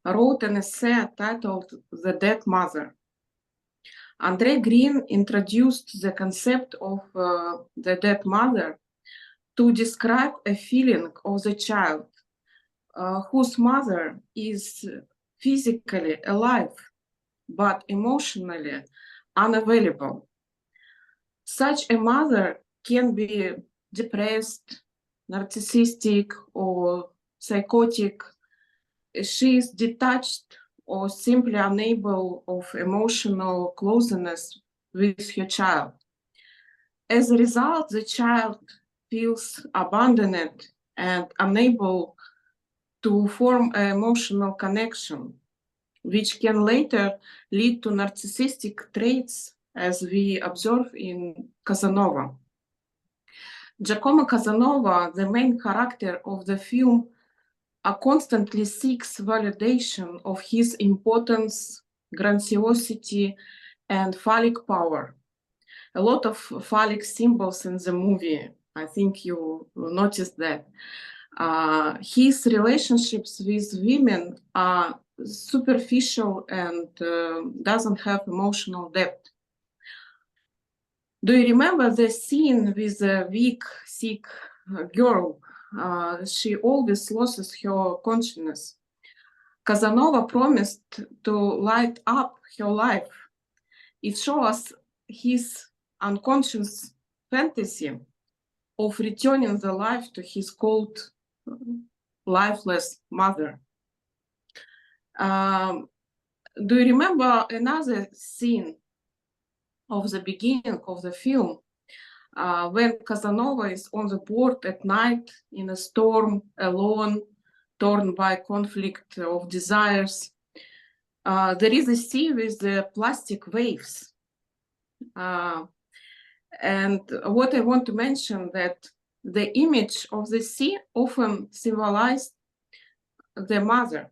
wrote an essay titled The Dead Mother. André Green introduced the concept of the dead mother to describe a feeling of the child whose mother is physically alive but emotionally unavailable. Such a mother can be depressed, narcissistic, or psychotic. She is detached or simply unable of emotional closeness with her child. As a result, the child feels abandoned and unable to form an emotional connection, which can later lead to narcissistic traits, as we observe in Casanova. Giacomo Casanova, the main character of the film, constantly seeks validation of his importance, grandiosity, and phallic power. A lot of phallic symbols in the movie. I think you noticed that. His relationships with women are superficial and doesn't have emotional depth. Do you remember the scene with the weak, sick girl? She always loses her consciousness. Casanova promised to light up her life. It shows his unconscious fantasy of returning the life to his cold, lifeless mother. Do you remember another scene of the beginning of the film when Casanova is on the board at night in a storm, alone, torn by conflict of desires? There is a sea with the plastic waves. And what I want to mention that the image of the sea often symbolizes the mother.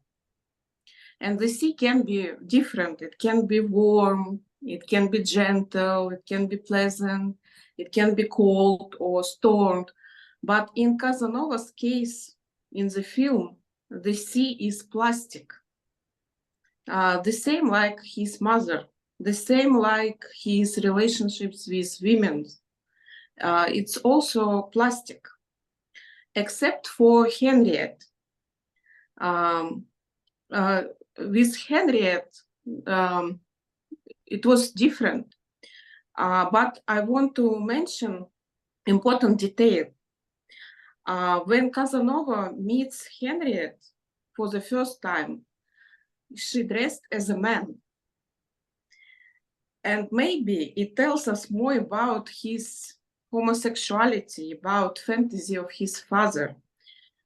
And the sea can be different. It can be warm, it can be gentle, it can be pleasant, it can be cold or stormed. But in Casanova's case, in the film, the sea is plastic. The same like his mother, the same like his relationships with women. It's also plastic, except for Henriette. With Henriette, it was different. But I want to mention important detail. When Casanova meets Henriette for the first time, she dressed as a man. And maybe it tells us more about his homosexuality, about fantasy of his father.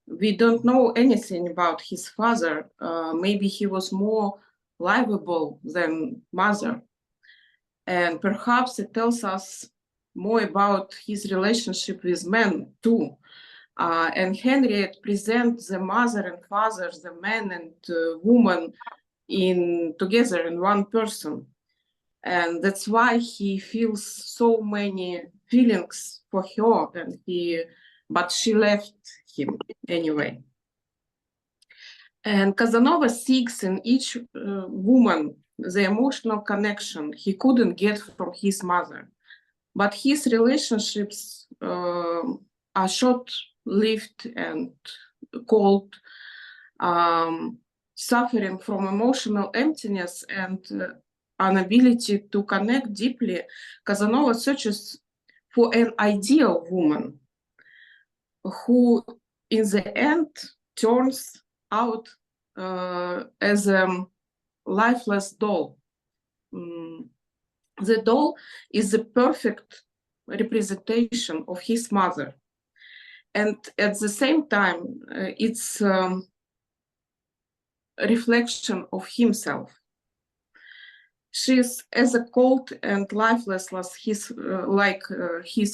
We don't know anything about his father. Maybe he was more livable than mother. And perhaps it tells us more about his relationship with men too. And Henriette presents the mother and father, the man and woman together in one person. And that's why he feels so many feelings for her, but she left him anyway. And Casanova seeks in each woman the emotional connection he couldn't get from his mother. But his relationships are short-lived and cold, suffering from emotional emptiness and inability to connect deeply. Casanova searches for an ideal woman, who in the end turns out as a lifeless doll. The doll is the perfect representation of his mother. And at the same time, it's a reflection of himself. She's as cold and lifeless as his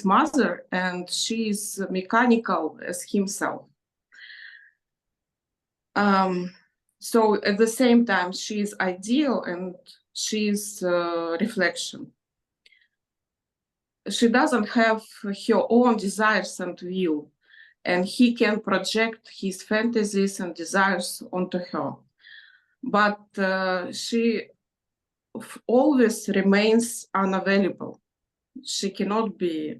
mother, and she is mechanical as himself. So at the same time, she is ideal and she is reflection. She doesn't have her own desires and will, and he can project his fantasies and desires onto her. But she always remains unavailable. She cannot be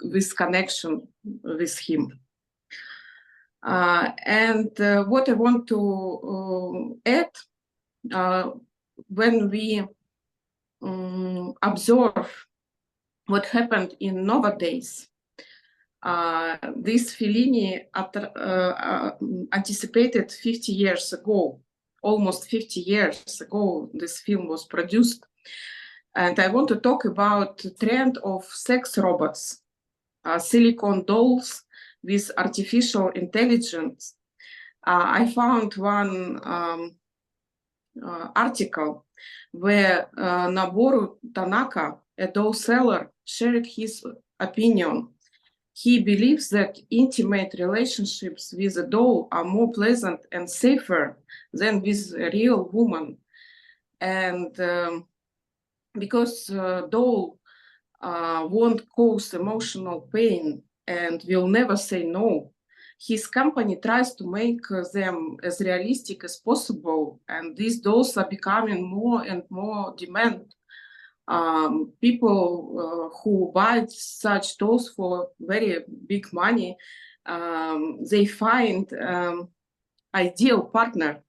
with connection with him. And what I want to add, when we observe what happened in nowadays, this Fellini anticipated 50 years ago, almost 50 years ago, this film was produced. And I want to talk about the trend of sex robots, silicone dolls with artificial intelligence. I found one article where Noboru Tanaka, a doll seller, shared his opinion. He believes that intimate relationships with a doll are more pleasant and safer than with a real woman. And because doll won't cause emotional pain and will never say no, his company tries to make them as realistic as possible, and these dolls are becoming more and more demand. People who buy such dolls for very big money, they find ideal partner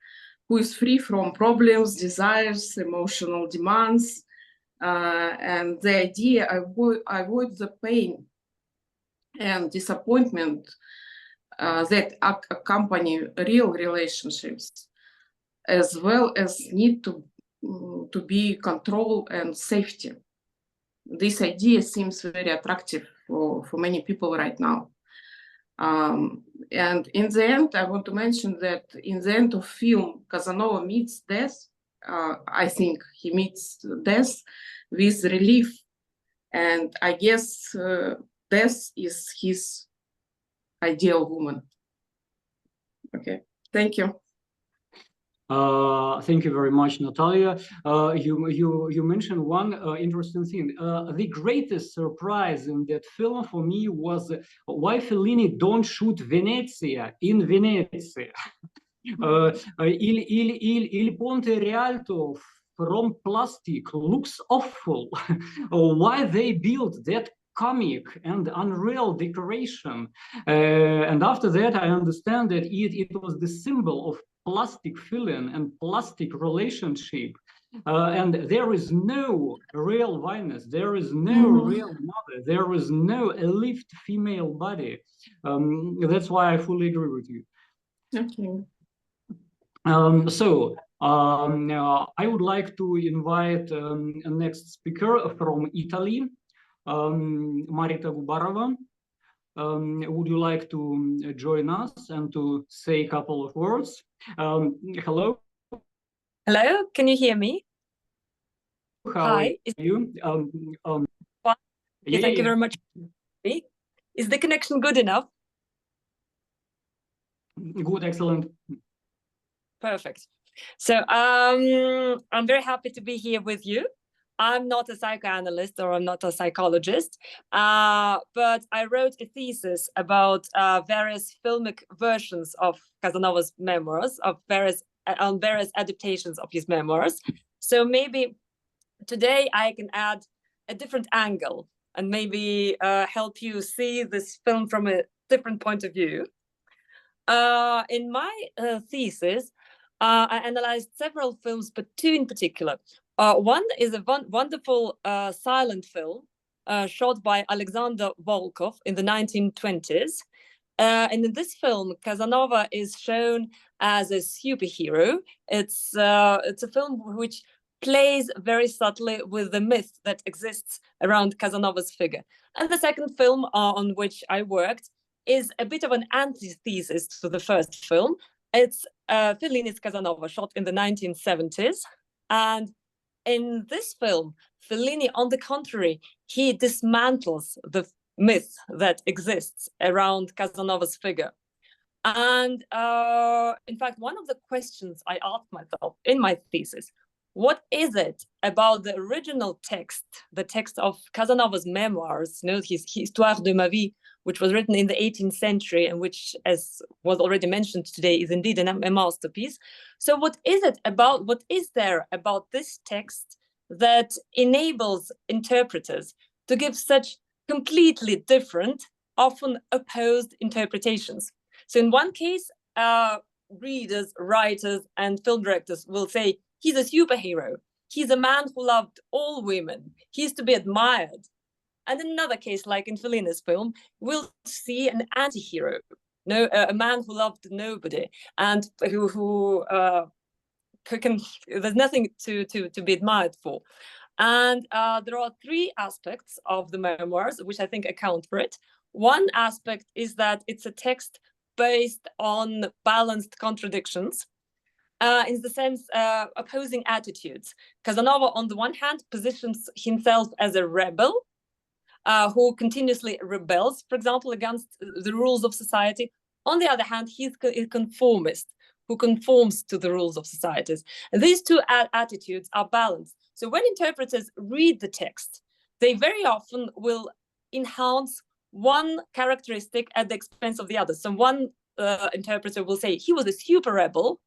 who is free from problems, desires, emotional demands, and the idea avoid the pain and disappointment that accompany real relationships, as well as need to be control and safety. This idea seems very attractive for many people right now. And in the end, I want to mention that in the end of film, Casanova meets death. I think he meets death with relief. And I guess death is his ideal woman. Okay, thank you. Thank you very much, Natalia. You mentioned one interesting thing. The greatest surprise in that film for me was why Fellini don't shoot Venezia in Venezia. Il Ponte Rialto from plastic looks awful. Why they built that comic and unreal decoration? And after that, I understand that it was the symbol of plastic feeling and plastic relationship. And there is no real Venus, there is no real mother, there is no elite female body. That's why I fully agree with you. Okay. I would like to invite a next speaker from Italy, Marita Gubareva. Would you like to join us and to say a couple of words? Hello. Hello, can you hear me? How are you? Thank you very much. Is the connection good enough? Good, excellent. Perfect. So I'm very happy to be here with you. I'm not a psychoanalyst or I'm not a psychologist, but I wrote a thesis about various filmic versions of Casanova's memoirs, on various adaptations of his memoirs. So maybe today I can add a different angle and maybe help you see this film from a different point of view. In my thesis, I analyzed several films, but two in particular. One is a wonderful silent film shot by Alexander Volkov in the 1920s. And in this film, Casanova is shown as a superhero. It's a film which plays very subtly with the myth that exists around Casanova's figure. And the second film on which I worked is a bit of an antithesis to the first film. It's Fellini's Casanova, shot in the 1970s. And in this film, Fellini, on the contrary, he dismantles the myth that exists around Casanova's figure. And in fact, one of the questions I asked myself in my thesis, what is it about the original text, the text of Casanova's memoirs, you know, his Histoire de ma vie, which was written in the 18th century and which, as was already mentioned today, is indeed a masterpiece. So what is there about this text that enables interpreters to give such completely different, often opposed interpretations? So in one case, readers, writers, and film directors will say, he's a superhero. He's a man who loved all women. He's to be admired. And in another case, like in Fellini's film, we'll see an anti-hero, a man who loved nobody and who there's nothing to be admired for. And there are three aspects of the memoirs which I think account for it. One aspect is that it's a text based on balanced contradictions, in the sense opposing attitudes. Casanova, on the one hand, positions himself as a rebel who continuously rebels, for example, against the rules of society. On the other hand, he's a conformist who conforms to the rules of societies. And these two attitudes are balanced. So when interpreters read the text, they very often will enhance one characteristic at the expense of the other. So one interpreter will say, he was a super rebel,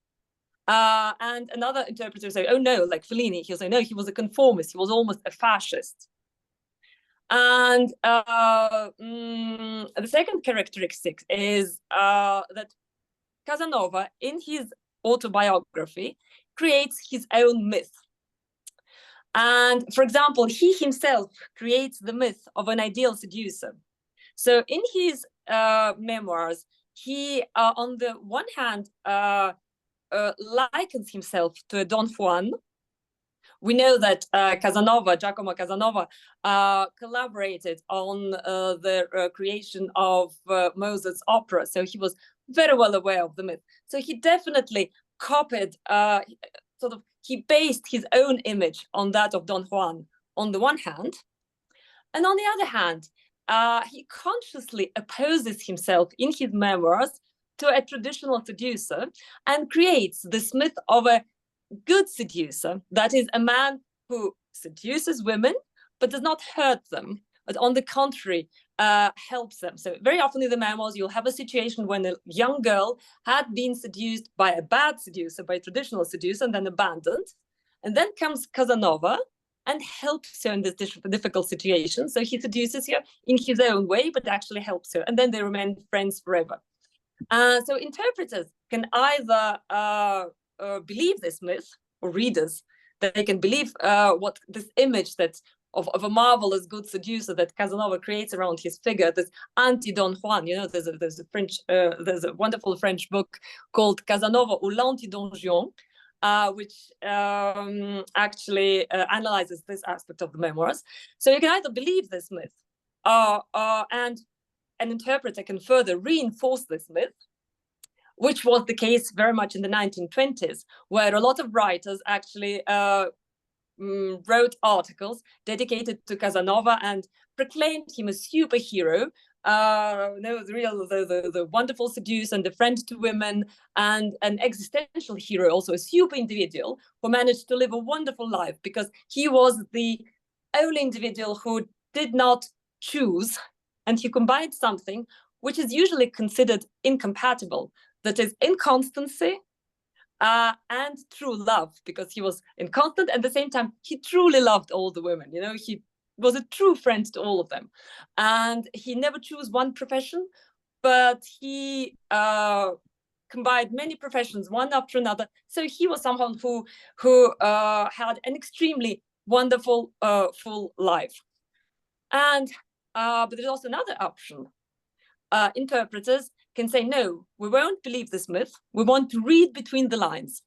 and another interpreter will say, oh no, like Fellini, he'll say, no, he was a conformist, he was almost a fascist. And the second characteristic is that Casanova, in his autobiography, creates his own myth. And for example, he himself creates the myth of an ideal seducer. So in his memoirs, he, on the one hand, likens himself to a Don Juan. We know that Giacomo Casanova, collaborated on the creation of Mozart's opera. So he was very well aware of the myth. So he definitely copied, he based his own image on that of Don Juan on the one hand. And on the other hand, he consciously opposes himself in his memoirs to a traditional seducer and creates this myth of a good seducer, that is a man who seduces women but does not hurt them, but on the contrary helps them. So very often in the memoirs you'll have a situation when a young girl had been seduced by a bad seducer, by a traditional seducer, and then abandoned, and then comes Casanova and helps her in this difficult situation. So he seduces her in his own way but actually helps her, and then they remain friends forever. So interpreters can either believe this myth, or readers, that they can believe what this image that of a marvelous good seducer that Casanova creates around his figure, this anti-Don Juan. You know, there's a wonderful French book called Casanova ou l'anti-Don Juan, which actually analyzes this aspect of the memoirs. So you can either believe this myth, and an interpreter can further reinforce this myth, which was the case very much in the 1920s, where a lot of writers actually wrote articles dedicated to Casanova and proclaimed him a superhero, the wonderful seducer and the friend to women, and an existential hero, also a super individual who managed to live a wonderful life because he was the only individual who did not choose, and he combined something which is usually considered incompatible, that is inconstancy and true love, because he was inconstant and at the same time he truly loved all the women. You know, he was a true friend to all of them, and he never chose one profession, but he combined many professions one after another. So he was someone who had an extremely wonderful full life. And but there's also another option. Interpreters can say, no, we won't believe this myth. We want to read between the lines.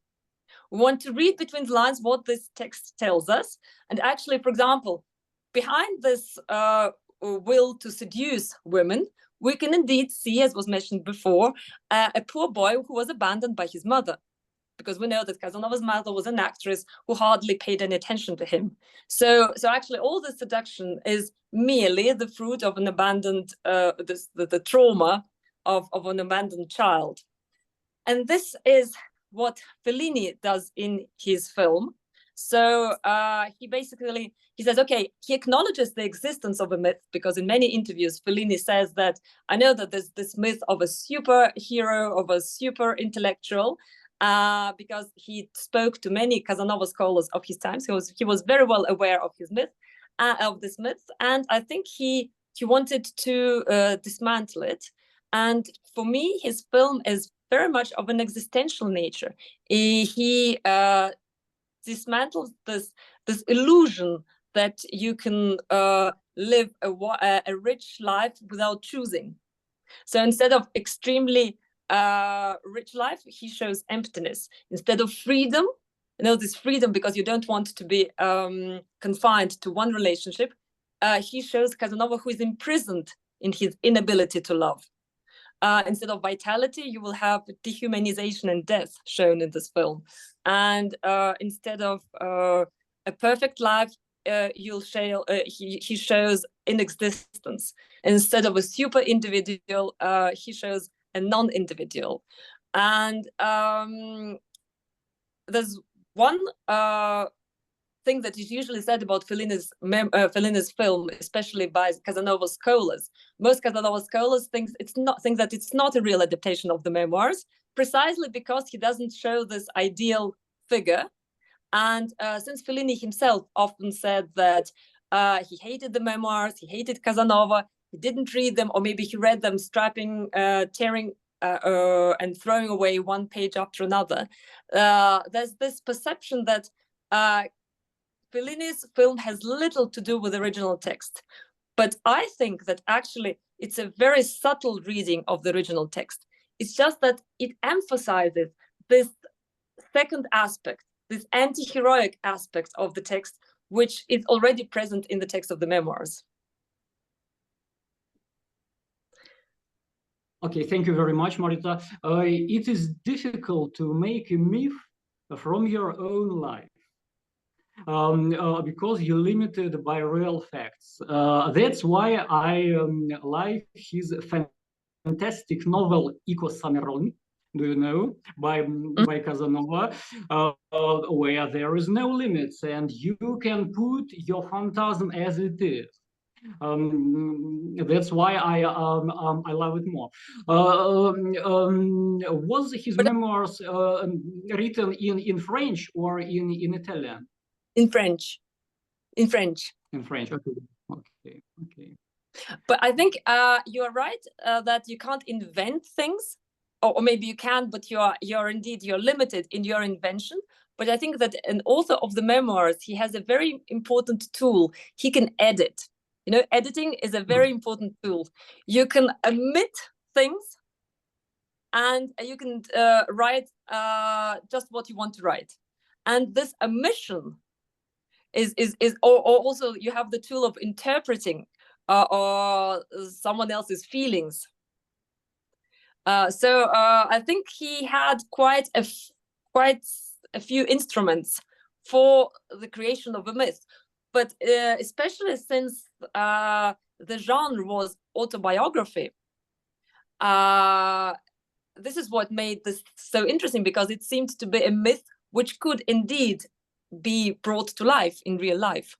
We want to read between the lines what this text tells us. And actually, for example, behind this will to seduce women, we can indeed see, as was mentioned before, a poor boy who was abandoned by his mother, because we know that Casanova's mother was an actress who hardly paid any attention to him. So actually all the seduction is merely the fruit of an abandoned, the trauma of an abandoned child. And this is what Fellini does in his film. So he says, okay, he acknowledges the existence of a myth, because in many interviews, Fellini says that, I know that there's this myth of a superhero, of a super intellectual, because he spoke to many Casanova scholars of his time. So he was very well aware of his myth, of this myth. And I think he wanted to dismantle it. And for me, his film is very much of an existential nature. He dismantles this illusion that you can live a rich life without choosing. So instead of extremely rich life, he shows emptiness. Instead of freedom, this freedom because you don't want to be confined to one relationship, he shows Casanova who is imprisoned in his inability to love. Instead of vitality, you will have dehumanization and death shown in this film. And instead of a perfect life, he shows inexistence. Instead of a super individual, he shows a non-individual. And there's one thing that is usually said about Fellini's film, especially by Casanova scholars. Most Casanova scholars think that it's not a real adaptation of the memoirs, precisely because he doesn't show this ideal figure. And since Fellini himself often said that he hated the memoirs, he hated Casanova, he didn't read them, or maybe he read them tearing and throwing away one page after another. There's this perception that Fellini's film has little to do with the original text. But I think that actually it's a very subtle reading of the original text. It's just that it emphasizes this second aspect, this anti-heroic aspect of the text, which is already present in the text of the memoirs. Okay, thank you very much, Marita. It is difficult to make a myth from your own life. Because you're limited by real facts. That's why I like his fantastic novel Eco Sameroni, do you know, by Casanova, where there is no limits and you can put your phantasm as it is. That's why I love it more. Was his memoirs written in French or in Italian? In French. In French. Okay. But I think you're right that you can't invent things, or maybe you can, but you're limited in your invention. But I think that an author of the memoirs, he has a very important tool. He can edit. Editing is a very important tool. You can omit things, and you can write just what you want to write. And this omission or also you have the tool of interpreting or someone else's feelings. So I think he had quite a few instruments for the creation of a myth, but especially since the genre was autobiography. This is what made this so interesting, because it seemed to be a myth which could indeed be brought to life in real life.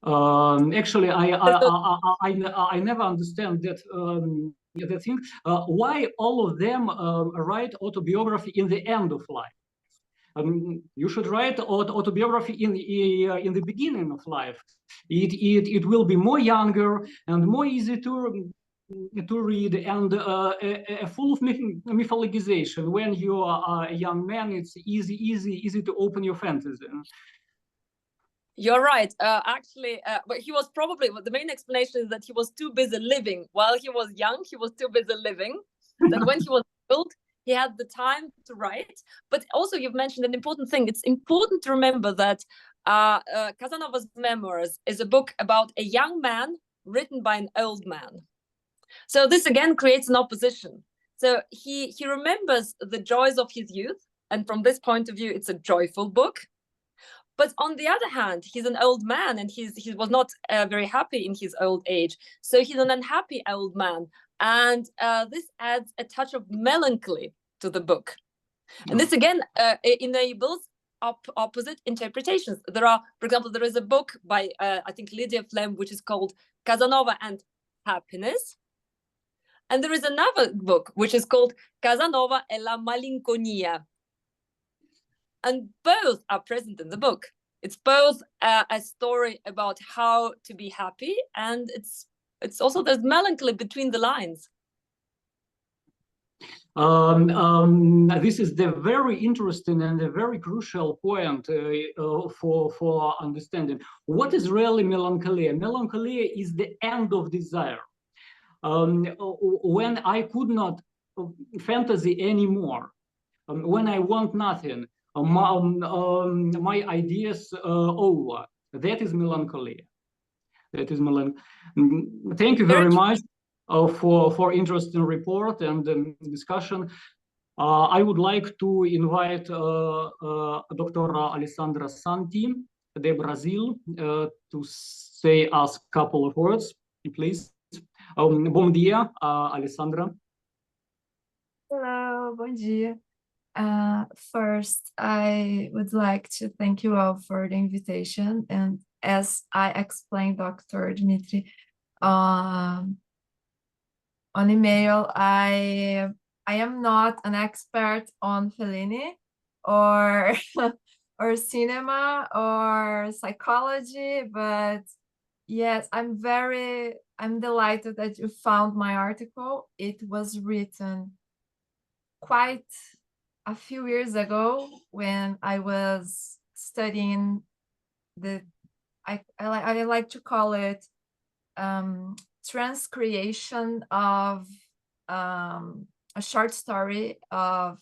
Actually, I never understand that the thing. Why all of them write autobiography in the end of life? You should write autobiography in the beginning of life. It will be more younger and more easy to read and full of mythologization. When you are a young man, it's easy to open your fantasy. You're right. Actually, but he was probably, the main explanation is that he was too busy living. While he was young, he was too busy living. Then when he was old, he had the time to write. But also you've mentioned an important thing. It's important to remember that Casanova's Memoirs is a book about a young man written by an old man. So this again creates an opposition. So he remembers the joys of his youth. And from this point of view, it's a joyful book. But on the other hand, he's an old man and he was not very happy in his old age. So he's an unhappy old man. And this adds a touch of melancholy to the book. And this again enables opposite interpretations. There are, for example, there is a book by, I think, Lydia Flem, which is called Casanova and Happiness. And there is another book, which is called Casanova e la malinconia. And both are present in the book. It's both a story about how to be happy, and it's also there's melancholy between the lines. This is the very interesting and a very crucial point for understanding what is really melancholia. Melancholia is the end of desire. When I could not fantasy anymore, when I want nothing, my ideas over. That is melancholia. That is melancholia. Thank you very much for interesting report and discussion. I would like to invite Dr. Alessandra Santi de Brazil to say us a couple of words, please. Bom dia, Alessandra. Hello, bom dia. First, I would like to thank you all for the invitation. And as I explained, Dr. Dmitry, on email, I am not an expert on Fellini or or cinema or psychology, but yes, I'm delighted that you found my article. It was written quite a few years ago when I was studying I like to call it transcreation of a short story of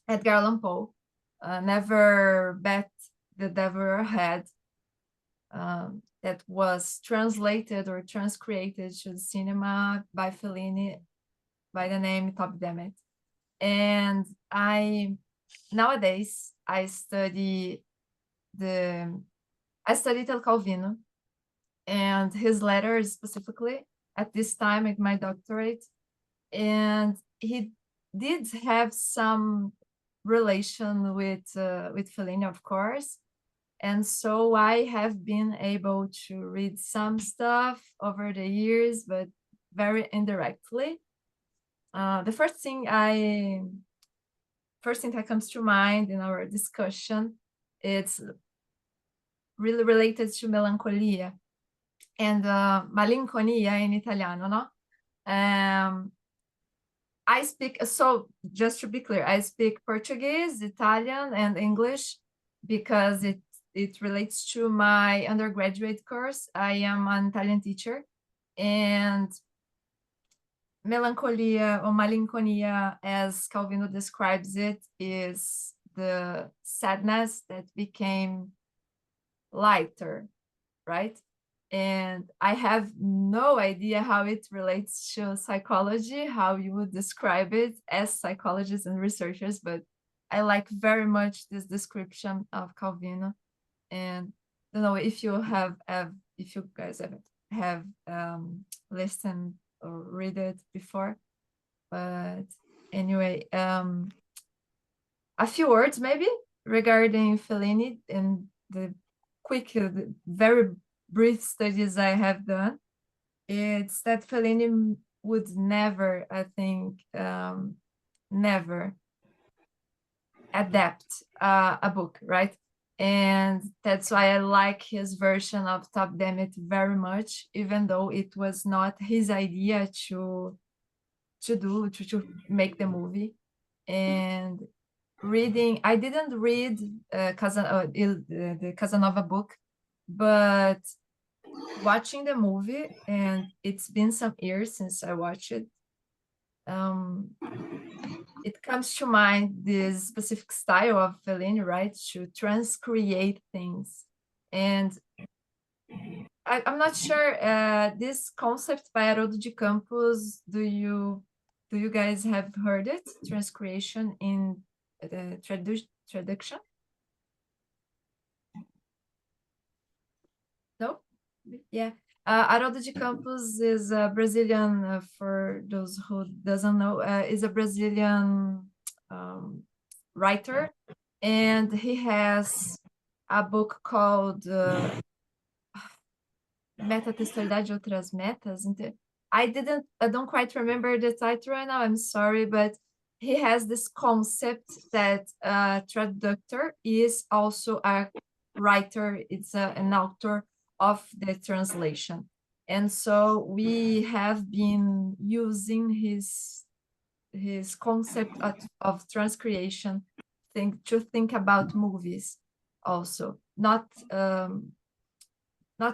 Edgar Allan Poe, Never Bet the Devil Your Head, that was translated or transcreated to the cinema by Fellini by the name Top Damn. And nowadays I study El Calvino and his letters specifically at this time at my doctorate, and he did have some relation with Fellini, of course, and so I have been able to read some stuff over the years, but very indirectly. The first thing that comes to mind in our discussion, it's really related to melancholia and malinconia in Italiano, no? I speak, so just to be clear, I speak Portuguese, Italian, and English because it relates to my undergraduate course. I am an Italian teacher, and melancholia or malinconia, as Calvino describes it, is the sadness that became lighter, right? And I have no idea how it relates to psychology, how you would describe it as psychologists and researchers, but I like very much this description of Calvino. And I don't know if you if you guys have listened or read it before, but anyway, a few words maybe regarding Fellini and the quick, very brief studies I have done. It's that Fellini would never, I think, never adapt a book, right? And that's why I like his version of Top Damn It very much, even though it was not his idea to make the movie. And I didn't read the Casanova book, but watching the movie, and it's been some years since I watched it, it comes to mind this specific style of Fellini, right? To transcreate things. And I'm not sure, this concept by Haroldo de Campos, do you guys have heard it? Transcreation in the traduction? No? Yeah. Haroldo de Campos is a Brazilian, for those who doesn't know, is a Brazilian writer, and he has a book called Metatextualidade de Outras Metas. I don't quite remember the title right now, I'm sorry, but he has this concept that a traductor is also a writer, it's an author of the translation. And so we have been using his concept of transcreation to think about movies also, not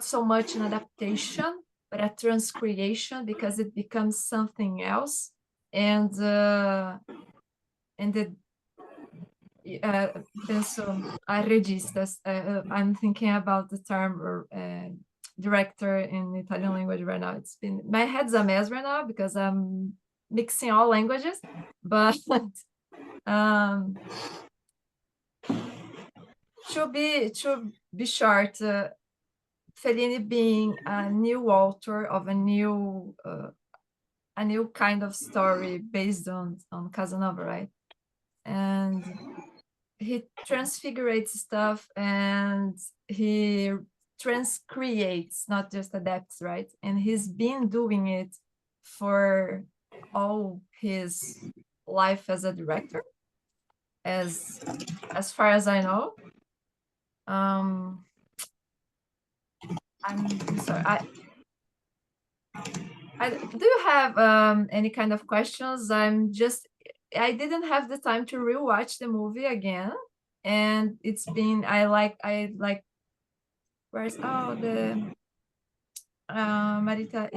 so much an adaptation, but a transcreation, because it becomes something else. And penso a registas. I'm thinking about the term director in Italian language right now. My head's a mess right now because I'm mixing all languages, but to be short, Fellini being a new author of a new kind of story based on Casanova, right? And he transfigurates stuff, and he transcreates, not just adapts, right? And he's been doing it for all his life as a director, as far as I know. I'm sorry. Do you have any kind of questions? I didn't have the time to rewatch the movie again, and it's been, I like where's the Marita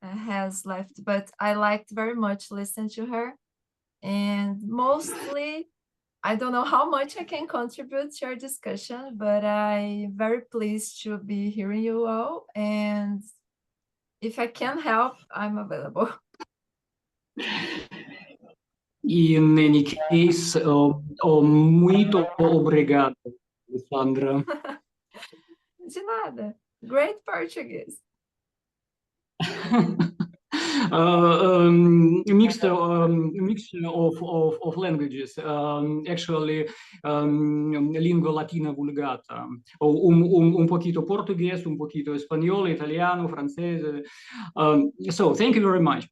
has left, but I liked very much listening to her, and mostly I don't know how much I can contribute to our discussion, but I'm very pleased to be hearing you all, and if I can help, I'm available. In any case, muito obrigado, Alessandra. De nada. Great Portuguese. Mixture of languages, actually, lingua latina vulgata, un poquito portugués, un poquito español, italiano, francese. So thank you very much.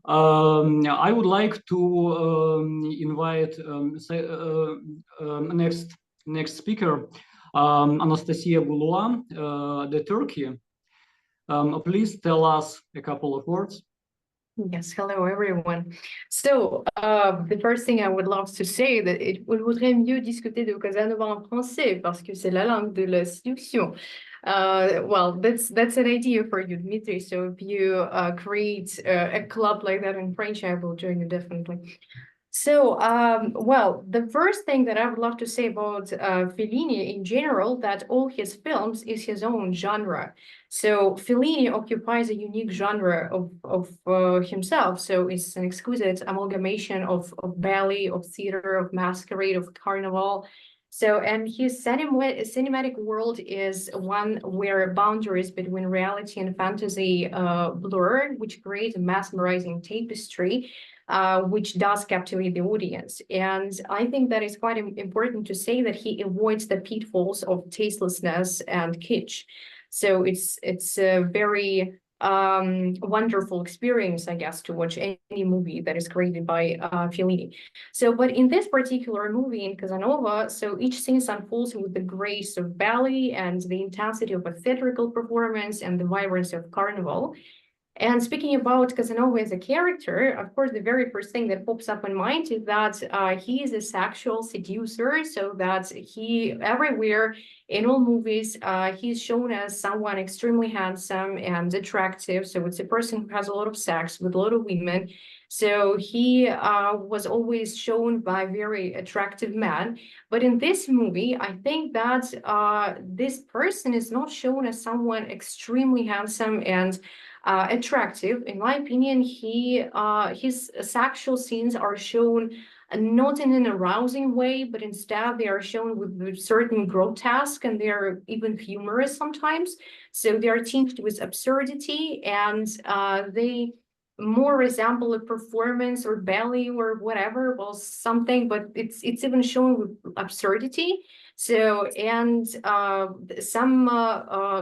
I would like to invite next speaker, Anastasia Gulua, the Turkey. Please tell us a couple of words. Yes, hello everyone. So the first thing I would love to say that it vaudrait mieux discuter de Casanova en français parce que c'est la langue de la séduction. Well, that's an idea for you, Dmitry. So if you create a club like that in French, I will join you definitely. So, well, the first thing that I would love to say about Fellini in general, that all his films is his own genre. So Fellini occupies a unique genre of himself. So it's an exquisite amalgamation of ballet, of theater, of masquerade, of carnival. So, and his cinematic world is one where boundaries between reality and fantasy blur, which creates a mesmerizing tapestry, which does captivate the audience. And I think that is quite important to say that he avoids the pitfalls of tastelessness and kitsch. So it's a very wonderful experience, I guess, to watch any movie that is created by Fellini. So, but in this particular movie in Casanova, so each scene unfolds with the grace of ballet and the intensity of a theatrical performance and the vibrancy of carnival. And speaking about Casanova as a character, of course, the very first thing that pops up in mind is that he is a sexual seducer, so that he everywhere in all movies, he's shown as someone extremely handsome and attractive. So it's a person who has a lot of sex with a lot of women. So he was always shown by very attractive men. But in this movie, I think that this person is not shown as someone extremely handsome and attractive. In my opinion, his sexual scenes are shown not in an arousing way, but instead they are shown with certain grotesque, and they are even humorous sometimes. So they are tinged with absurdity, and they more resemble a performance or ballet or whatever, well, something, but it's even shown with absurdity. So, and some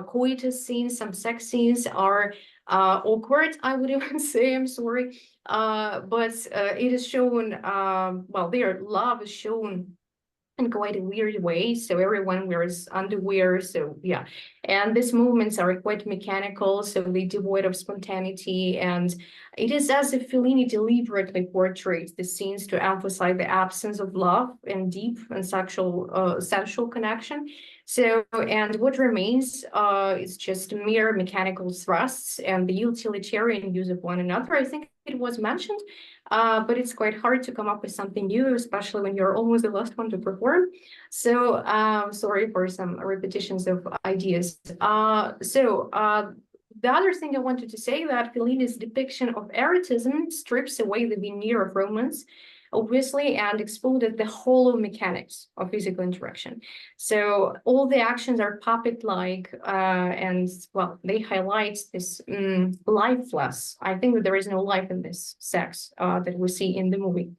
coitus scenes, some sex scenes are awkward, I would even say, I'm sorry. But it is shown, well, their love is shown in quite a weird way. So everyone wears underwear. So yeah, and these movements are quite mechanical, so they devoid of spontaneity. And it is as if Fellini deliberately portrays the scenes to emphasize the absence of love and deep and sexual connection. So, and what remains is just mere mechanical thrusts and the utilitarian use of one another. I think it was mentioned, but it's quite hard to come up with something new, especially when you're almost the last one to perform. So sorry for some repetitions of ideas. The other thing I wanted to say that Fellini's depiction of erotism strips away the veneer of romance, obviously, and exploited the hollow mechanics of physical interaction. So all the actions are puppet-like, and well, they highlight this lifeless. I think that there is no life in this sex that we see in the movie.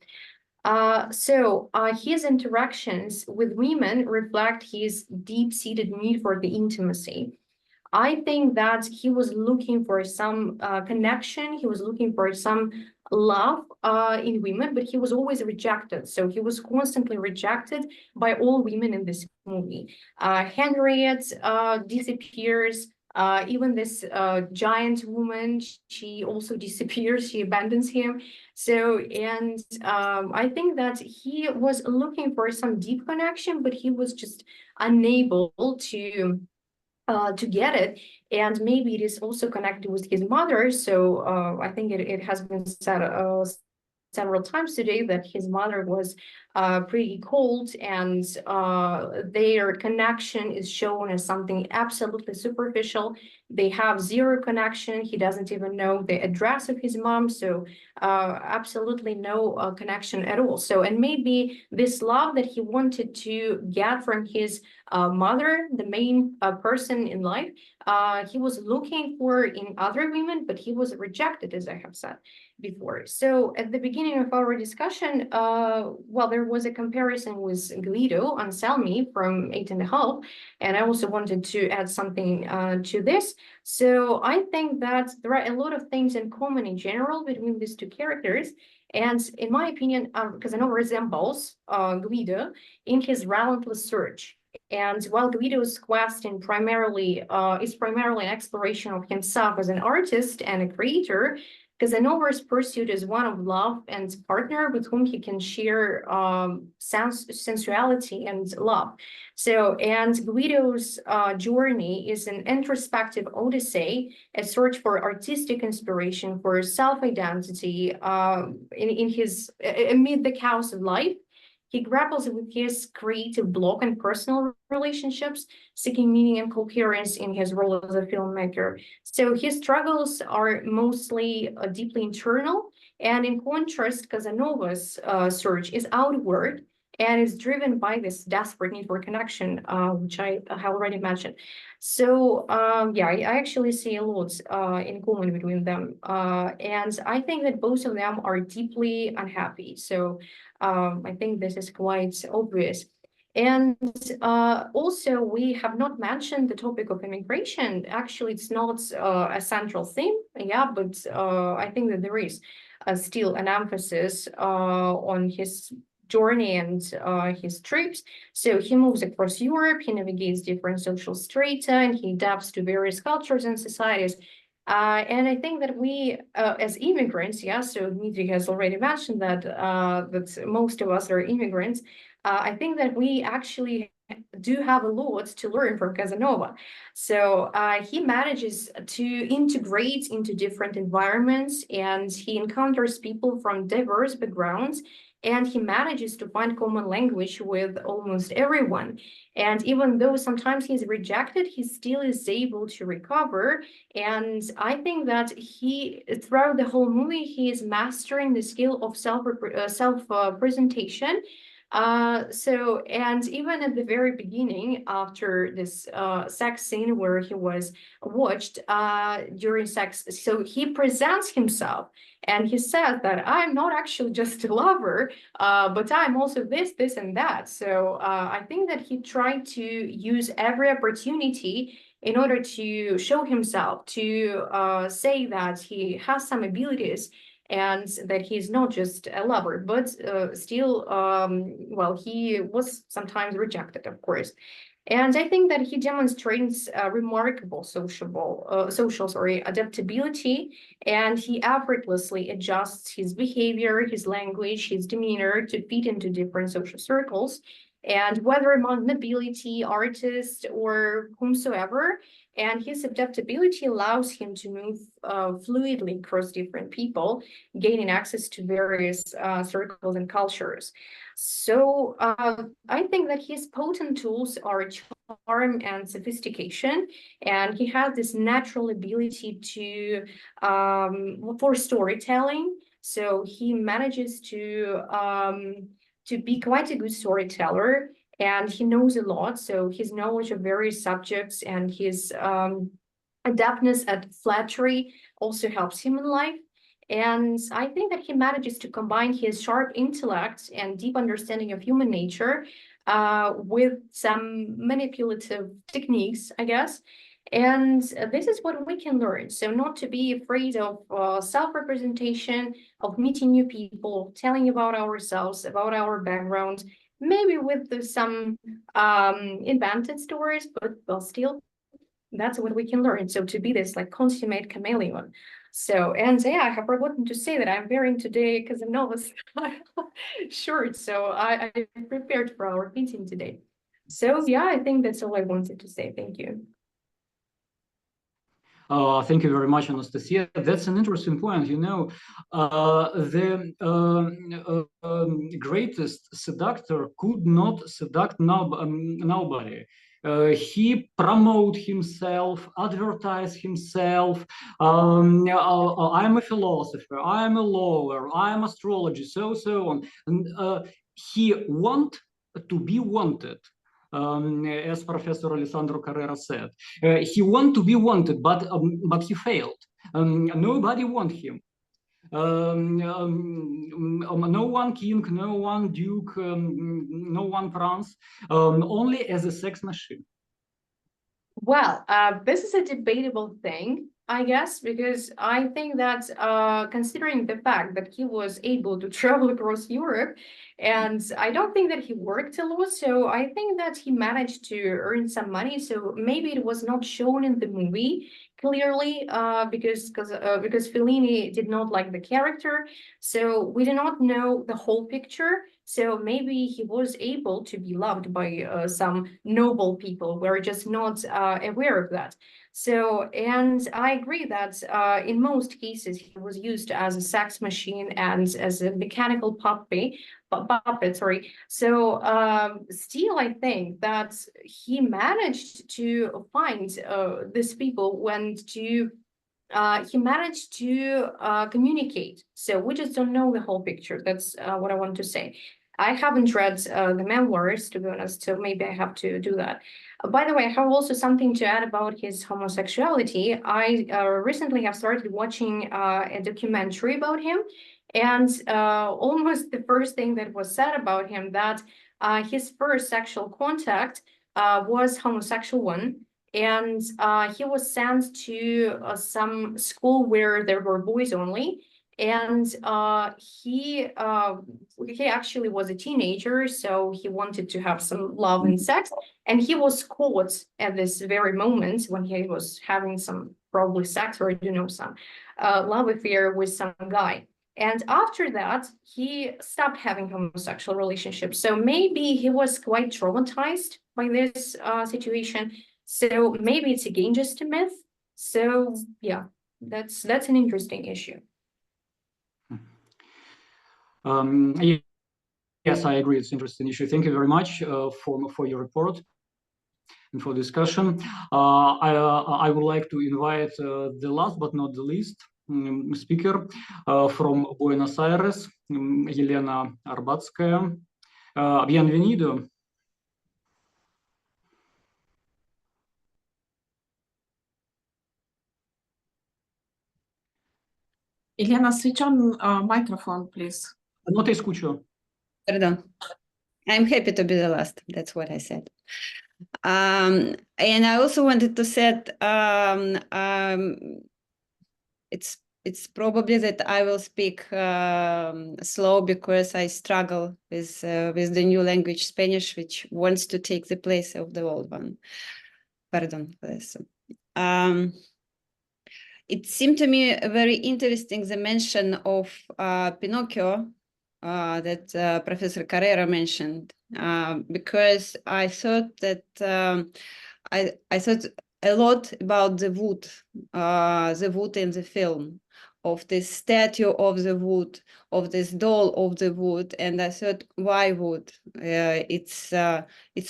His interactions with women reflect his deep-seated need for the intimacy. I think that he was looking for some connection. He was looking for some love in women, but he was always rejected. So he was constantly rejected by all women in this movie. Henriette disappears. Even this giant woman, she also disappears. She abandons him. So, and I think that he was looking for some deep connection, but he was just unable to get it. And maybe it is also connected with his mother. So I think it has been said several times today that his mother was pretty cold, and their connection is shown as something absolutely superficial. They have zero connection. He doesn't even know the address of his mom, so absolutely no connection at all. So, and maybe this love that he wanted to get from his mother, the main person in life, he was looking for in other women, but he was rejected, as I have said before. So at the beginning of our discussion, well, there was a comparison with Guido Anselmi from 8½, and I also wanted to add something to this. So I think that there are a lot of things in common in general between these two characters. And in my opinion, Casanova resembles Guido in his relentless search. And while Guido's quest is primarily an exploration of himself as an artist and a creator, Casanova's pursuit is one of love and partner with whom he can share sensuality and love. So, and Guido's journey is an introspective odyssey, a search for artistic inspiration, for self-identity amid the chaos of life. He grapples with his creative block and personal relationships, seeking meaning and coherence in his role as a filmmaker. So his struggles are mostly deeply internal, and in contrast, Casanova's search is outward and is driven by this desperate need for connection, which I have already mentioned. So yeah, I actually see a lot in common between them. And I think that both of them are deeply unhappy. So I think this is quite obvious. And also, we have not mentioned the topic of immigration. Actually, it's not a central theme, yeah, but I think that there is still an emphasis on his journey and his trips. So he moves across Europe, he navigates different social strata, and he adapts to various cultures and societies. And I think that we, as immigrants, yeah, so Dmitry has already mentioned that, that most of us are immigrants. I think that we actually do have a lot to learn from Casanova. So he manages to integrate into different environments, and he encounters people from diverse backgrounds, and he manages to find common language with almost everyone. And even though sometimes he's rejected, he still is able to recover. And I think that he, throughout the whole movie, he is mastering the skill of self-presentation. And even at the very beginning, after this sex scene where he was watched during sex, so he presents himself and he says that I'm not actually just a lover, but I'm also this, this, and that. So I think that he tried to use every opportunity in order to show himself, to say that he has some abilities and that he's not just a lover, but still, well, he was sometimes rejected, of course. And I think that he demonstrates remarkable social adaptability, and he effortlessly adjusts his behavior, his language, his demeanor to fit into different social circles. And whether among nobility, artists, or whomsoever, and his adaptability allows him to move fluidly across different people, gaining access to various circles and cultures. So I think that his potent tools are charm and sophistication, and he has this natural ability to for storytelling. So he manages to be quite a good storyteller, and he knows a lot. So his knowledge of various subjects and his adeptness at flattery also helps him in life. And I think that he manages to combine his sharp intellect and deep understanding of human nature with some manipulative techniques, I guess. And this is what we can learn. So not to be afraid of self-representation, of meeting new people, telling about ourselves, about our background, maybe with some invented stories, but well, still, that's what we can learn. So to be this like consummate chameleon. So, and yeah, I have forgotten to say that I'm wearing today Casanova's shirt. So I prepared for our meeting today. So yeah, I think that's all I wanted to say. Thank you. Thank you very much, Anastasia. That's an interesting point. You know, the greatest seductor could not seduct nobody. He promote himself, advertise himself. I'm a philosopher. I'm a lawyer. I'm astrologer. So on. And he want to be wanted. As Professor Alessandro Carrera said, he wanted to be wanted, but he failed. Nobody want him. No one king, no one duke, no one prince, only as a sex machine. Well, this is a debatable thing, I guess, because I think that considering the fact that he was able to travel across Europe, and I don't think that he worked a lot, so I think that he managed to earn some money. So maybe it was not shown in the movie clearly because Fellini did not like the character, so we do not know the whole picture. So maybe he was able to be loved by some noble people. We're just not aware of that. So, and I agree that in most cases he was used as a sex machine and as a mechanical puppet. Sorry. So still, I think that he managed to find these people when to. He managed to communicate. So we just don't know the whole picture. That's what I want to say. I haven't read the memoirs, to be honest, so maybe I have to do that. By the way, I have also something to add about his homosexuality. I recently have started watching a documentary about him, and almost the first thing that was said about him that his first sexual contact was homosexual one. And he was sent to some school where there were boys only. And he actually was a teenager, so he wanted to have some love and sex. And he was caught at this very moment when he was having some probably sex or, you know, some love affair with some guy. And after that, he stopped having homosexual relationships. So maybe he was quite traumatized by this situation. So maybe it's again just a myth. So yeah, that's an interesting issue. Yes, I agree. It's an interesting issue. Thank you very much for your report and for discussion. I would like to invite the last but not the least speaker from Buenos Aires, Elena Arbatskaya. Bienvenido. Elena, switch on microphone, please. No te escucho. Pardon. I'm happy to be the last. That's what I said. And I also wanted to say it's probably that I will speak slow because I struggle with the new language Spanish, which wants to take the place of the old one. Pardon for this. It seemed to me very interesting the mention of Pinocchio that Professor Carrera mentioned, because I thought that I thought a lot about the wood in the film, of this statue of the wood, of this doll of the wood, and I thought, why wood? It's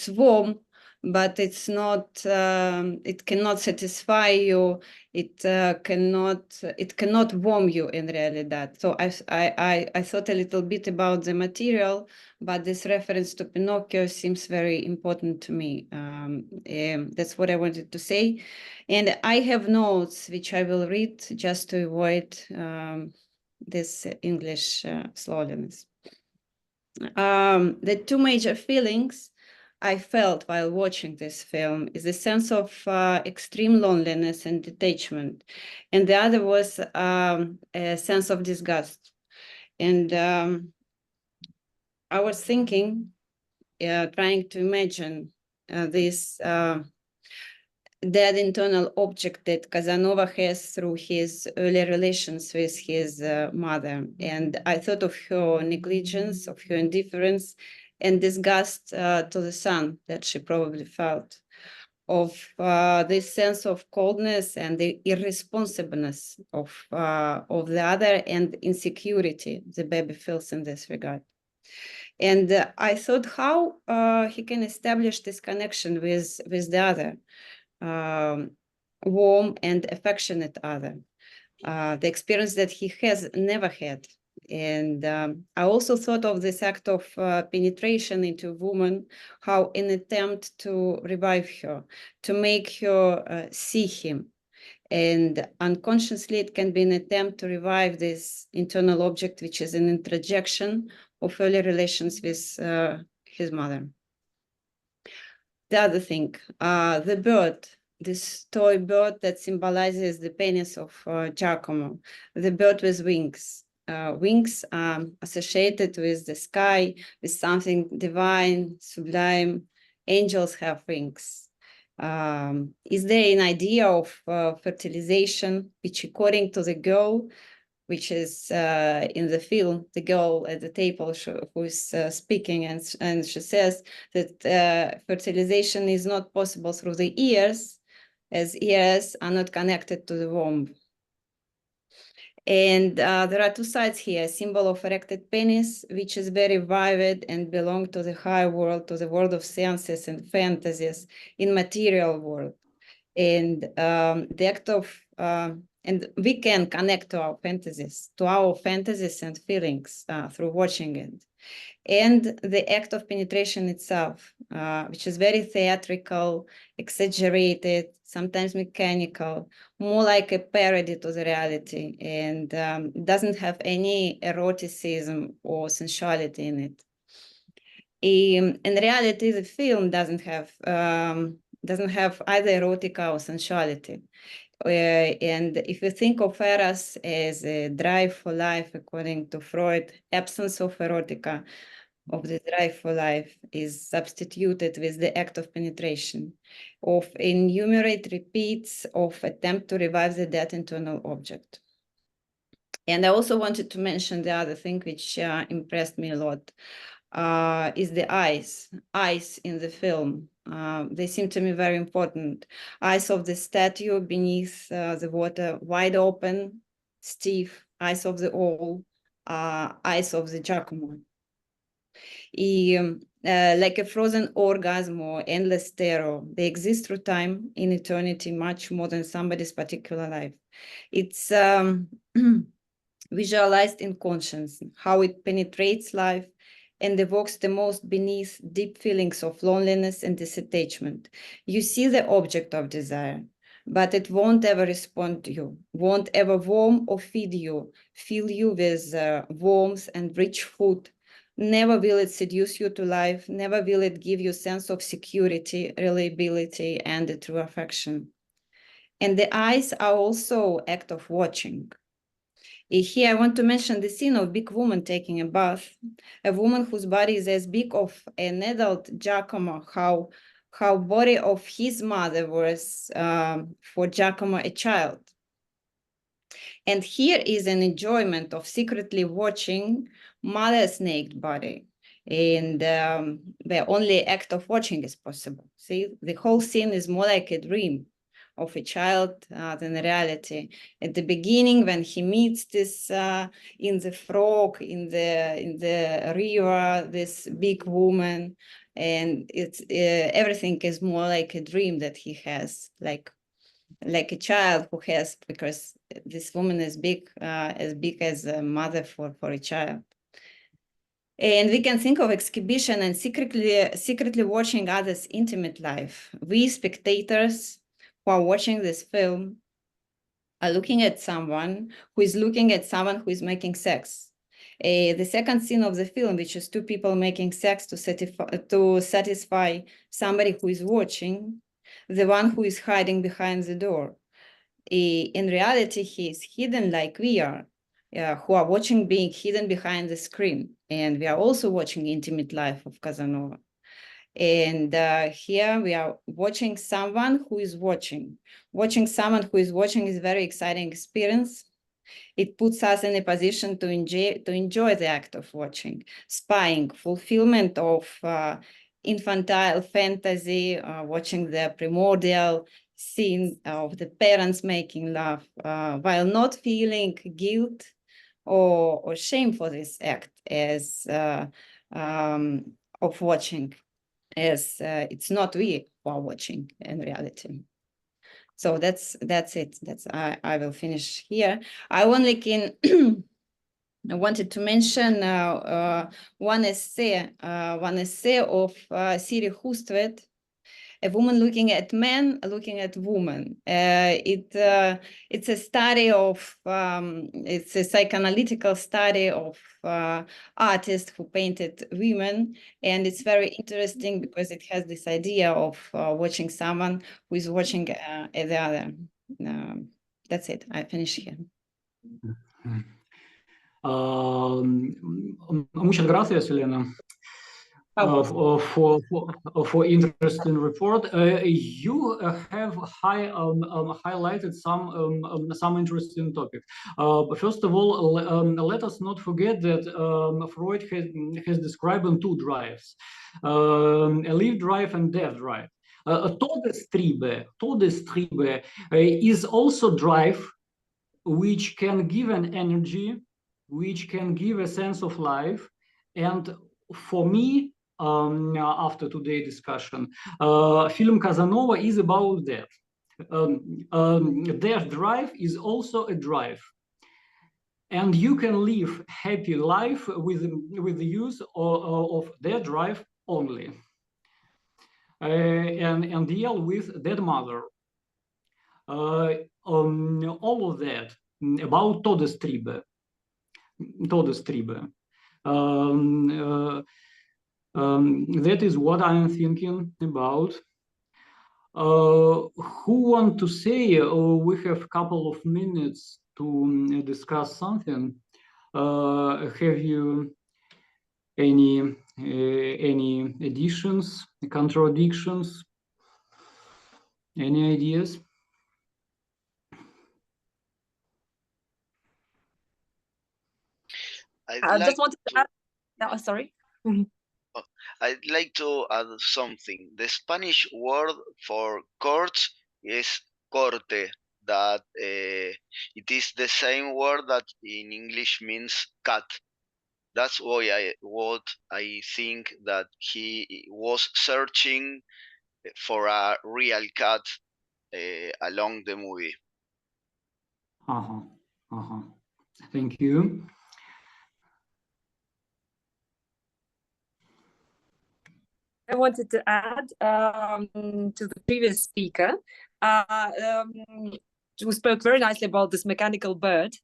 warm, but it's not. It cannot satisfy you. It cannot warm you in reality. So I thought a little bit about the material, but this reference to Pinocchio seems very important to me. That's what I wanted to say. And I have notes which I will read just to avoid this English slowness. The two major feelings I felt while watching this film is a sense of extreme loneliness and detachment. And the other was a sense of disgust. And I was thinking, trying to imagine this that internal object that Casanova has through his early relations with his mother. And I thought of her negligence, of her indifference, and disgust to the son that she probably felt, of this sense of coldness and the irresponsibleness of the other, and insecurity the baby feels in this regard. And I thought how he can establish this connection with the other, warm and affectionate other, the experience that he has never had. And I also thought of this act of penetration into a woman, how in attempt to revive her, to make her see him. And unconsciously, it can be an attempt to revive this internal object, which is an introjection of early relations with his mother. The other thing, the bird, this toy bird that symbolizes the penis of Giacomo, the bird with wings. Wings associated with the sky, with something divine, sublime. Angels have wings. Is there an idea of fertilization, which according to the girl, which is in the film, the girl at the table who is speaking, and she says that fertilization is not possible through the ears, as ears are not connected to the womb. And there are two sides here, a symbol of erected penis, which is very vivid and belong to the higher world, to the world of senses and fantasies in material world. And the act of, and we can connect to our fantasies and feelings through watching it. And the act of penetration itself, which is very theatrical, exaggerated, sometimes mechanical, more like a parody to the reality, and doesn't have any eroticism or sensuality in it. In reality, the film doesn't have either erotica or sensuality. And if you think of Eros as a drive for life, according to Freud, absence of erotica, of the drive for life is substituted with the act of penetration, of enumerate repeats of attempt to revive the dead internal object. And I also wanted to mention the other thing which impressed me a lot, is the eyes in the film. They seem to me very important. Eyes of the statue beneath the water, wide open, stiff, eyes of the owl, eyes of the Giacomo. Like a frozen orgasm or endless terror, they exist through time in eternity much more than somebody's particular life. It's visualized in conscience, how it penetrates life and evokes the most beneath deep feelings of loneliness and disattachment. You see the object of desire, but it won't ever respond to you, won't ever warm or feed you, fill you with warmth and rich food. Never will it seduce you to life, never will it give you a sense of security, reliability, and a true affection. And the eyes are also an act of watching. Here I want to mention the scene of big woman taking a bath, a woman whose body is as big of an adult Giacomo, how body of his mother was for Giacomo a child. And here is an enjoyment of secretly watching mother's naked body. And the only act of watching is possible. See, the whole scene is more like a dream of a child than a reality. At the beginning, when he meets this in the frog, in the river, this big woman, and it's everything is more like a dream that he has, like a child who has, because this woman is big as a mother for a child. And we can think of exhibition and secretly watching others' intimate life. We spectators who are watching this film are looking at someone who is looking at someone who is making sex. The second scene of the film, which is two people making sex to satisfy somebody who is watching, the one who is hiding behind the door. In reality, he is hidden like we are, who are watching being hidden behind the screen. And we are also watching intimate life of Casanova. And here we are watching someone who is watching. Watching someone who is watching is a very exciting experience. It puts us in a position to enjoy the act of watching, spying, fulfillment of infantile fantasy, watching the primordial scene of the parents making love, while not feeling guilt or shame for this act as of watching, as it's not we who are watching in reality. So that's it. I will finish here. I only can I wanted to mention one essay of Siri Hustvedt, a woman looking at men, looking at woman. It's a study of, it's a psychoanalytical study of artists who painted women. And it's very interesting because it has this idea of watching someone who is watching the other. That's it. I finish here. Muchas gracias, Elena. For interesting report. You have highlighted some interesting topics. First of all, let us not forget that Freud has described in two drives, a live drive and death drive. Todestriebe is also drive which can give an energy, which can give a sense of life, and for me, after today's discussion, film Casanova is about that. Their drive is also a drive, and you can live happy life with the use of their drive only, and deal with dead mother. All of that about Todestriebe. That is what I'm thinking about. Who want to say? We have a couple of minutes to discuss something. Have you any any additions, contradictions, any ideas? I just wanted to add. Oh, sorry. I'd like to add something. The Spanish word for court is corte, that it is the same word that in English means cat. That's why what I think that he was searching for a real cat along the movie. Thank you. I wanted to add to the previous speaker, who spoke very nicely about this mechanical bird,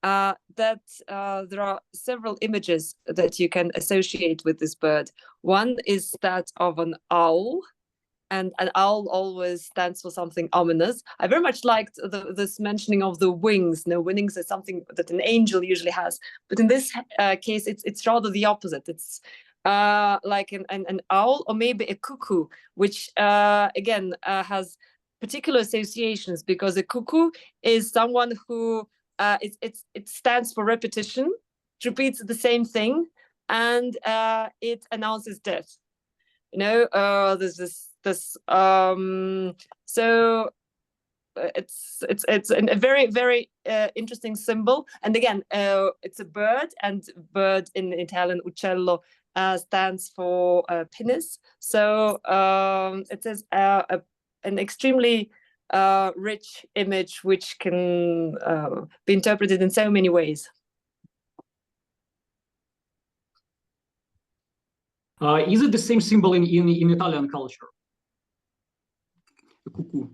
that there are several images that you can associate with this bird. One is that of an owl, and an owl always stands for something ominous. I very much liked this mentioning of the wings. No, wings is something that an angel usually has, but in this case, it's rather the opposite. It's like an owl or maybe a cuckoo, which again has particular associations, because a cuckoo is someone who it stands for repetition, it repeats the same thing, and it announces death. You know, there's this so it's a very, very interesting symbol. And again, it's a bird, and bird in Italian, uccello, stands for penis. So it is an extremely rich image, which can be interpreted in so many ways. Is it the same symbol in Italian culture? The cuckoo.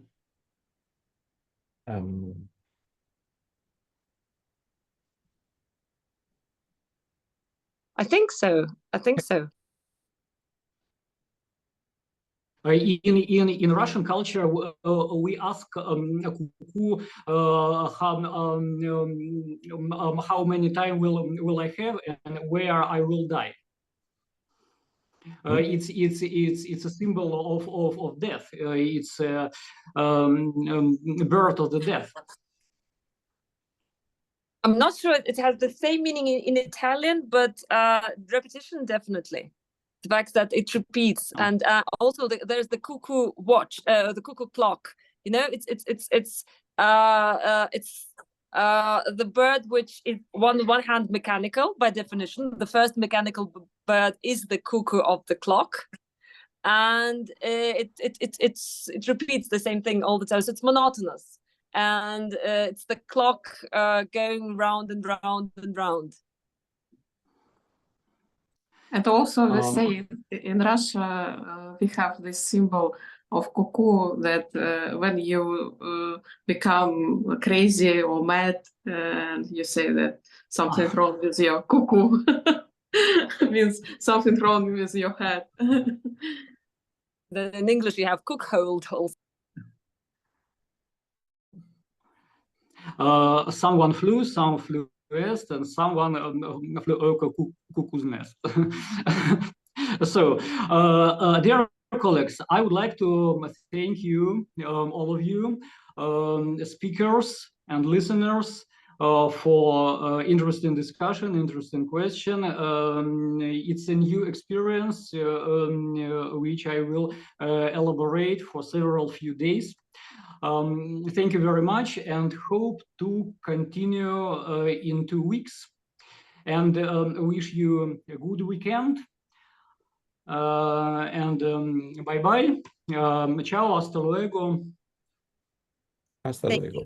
I think so. I think so. In Russian culture, we ask cuckoo how many time will I have and where I will die. It's a symbol of death. It's a birth of the death. I'm not sure it has the same meaning in Italian, but repetition definitely. The fact that it repeats, and also there's the cuckoo watch, the cuckoo clock. You know, it's the bird which is one hand mechanical by definition. The first mechanical bird is the cuckoo of the clock, and it repeats the same thing all the time. So it's monotonous, and it's the clock going round and round and round. And also the same in Russia, we have this symbol of cuckoo that when you become crazy or mad, and you say that something wrong with your cuckoo, means something wrong with your head. Then in English, you have cuckold also. Someone flew, some flew west, and someone flew over cuckoo's nest. So, dear colleagues, I would like to thank you, all of you, speakers and listeners, for interesting discussion, interesting question. It's a new experience which I will elaborate for several few days. Thank you very much, and hope to continue in 2 weeks. And wish you a good weekend. And bye-bye. Ciao, hasta luego. Hasta luego.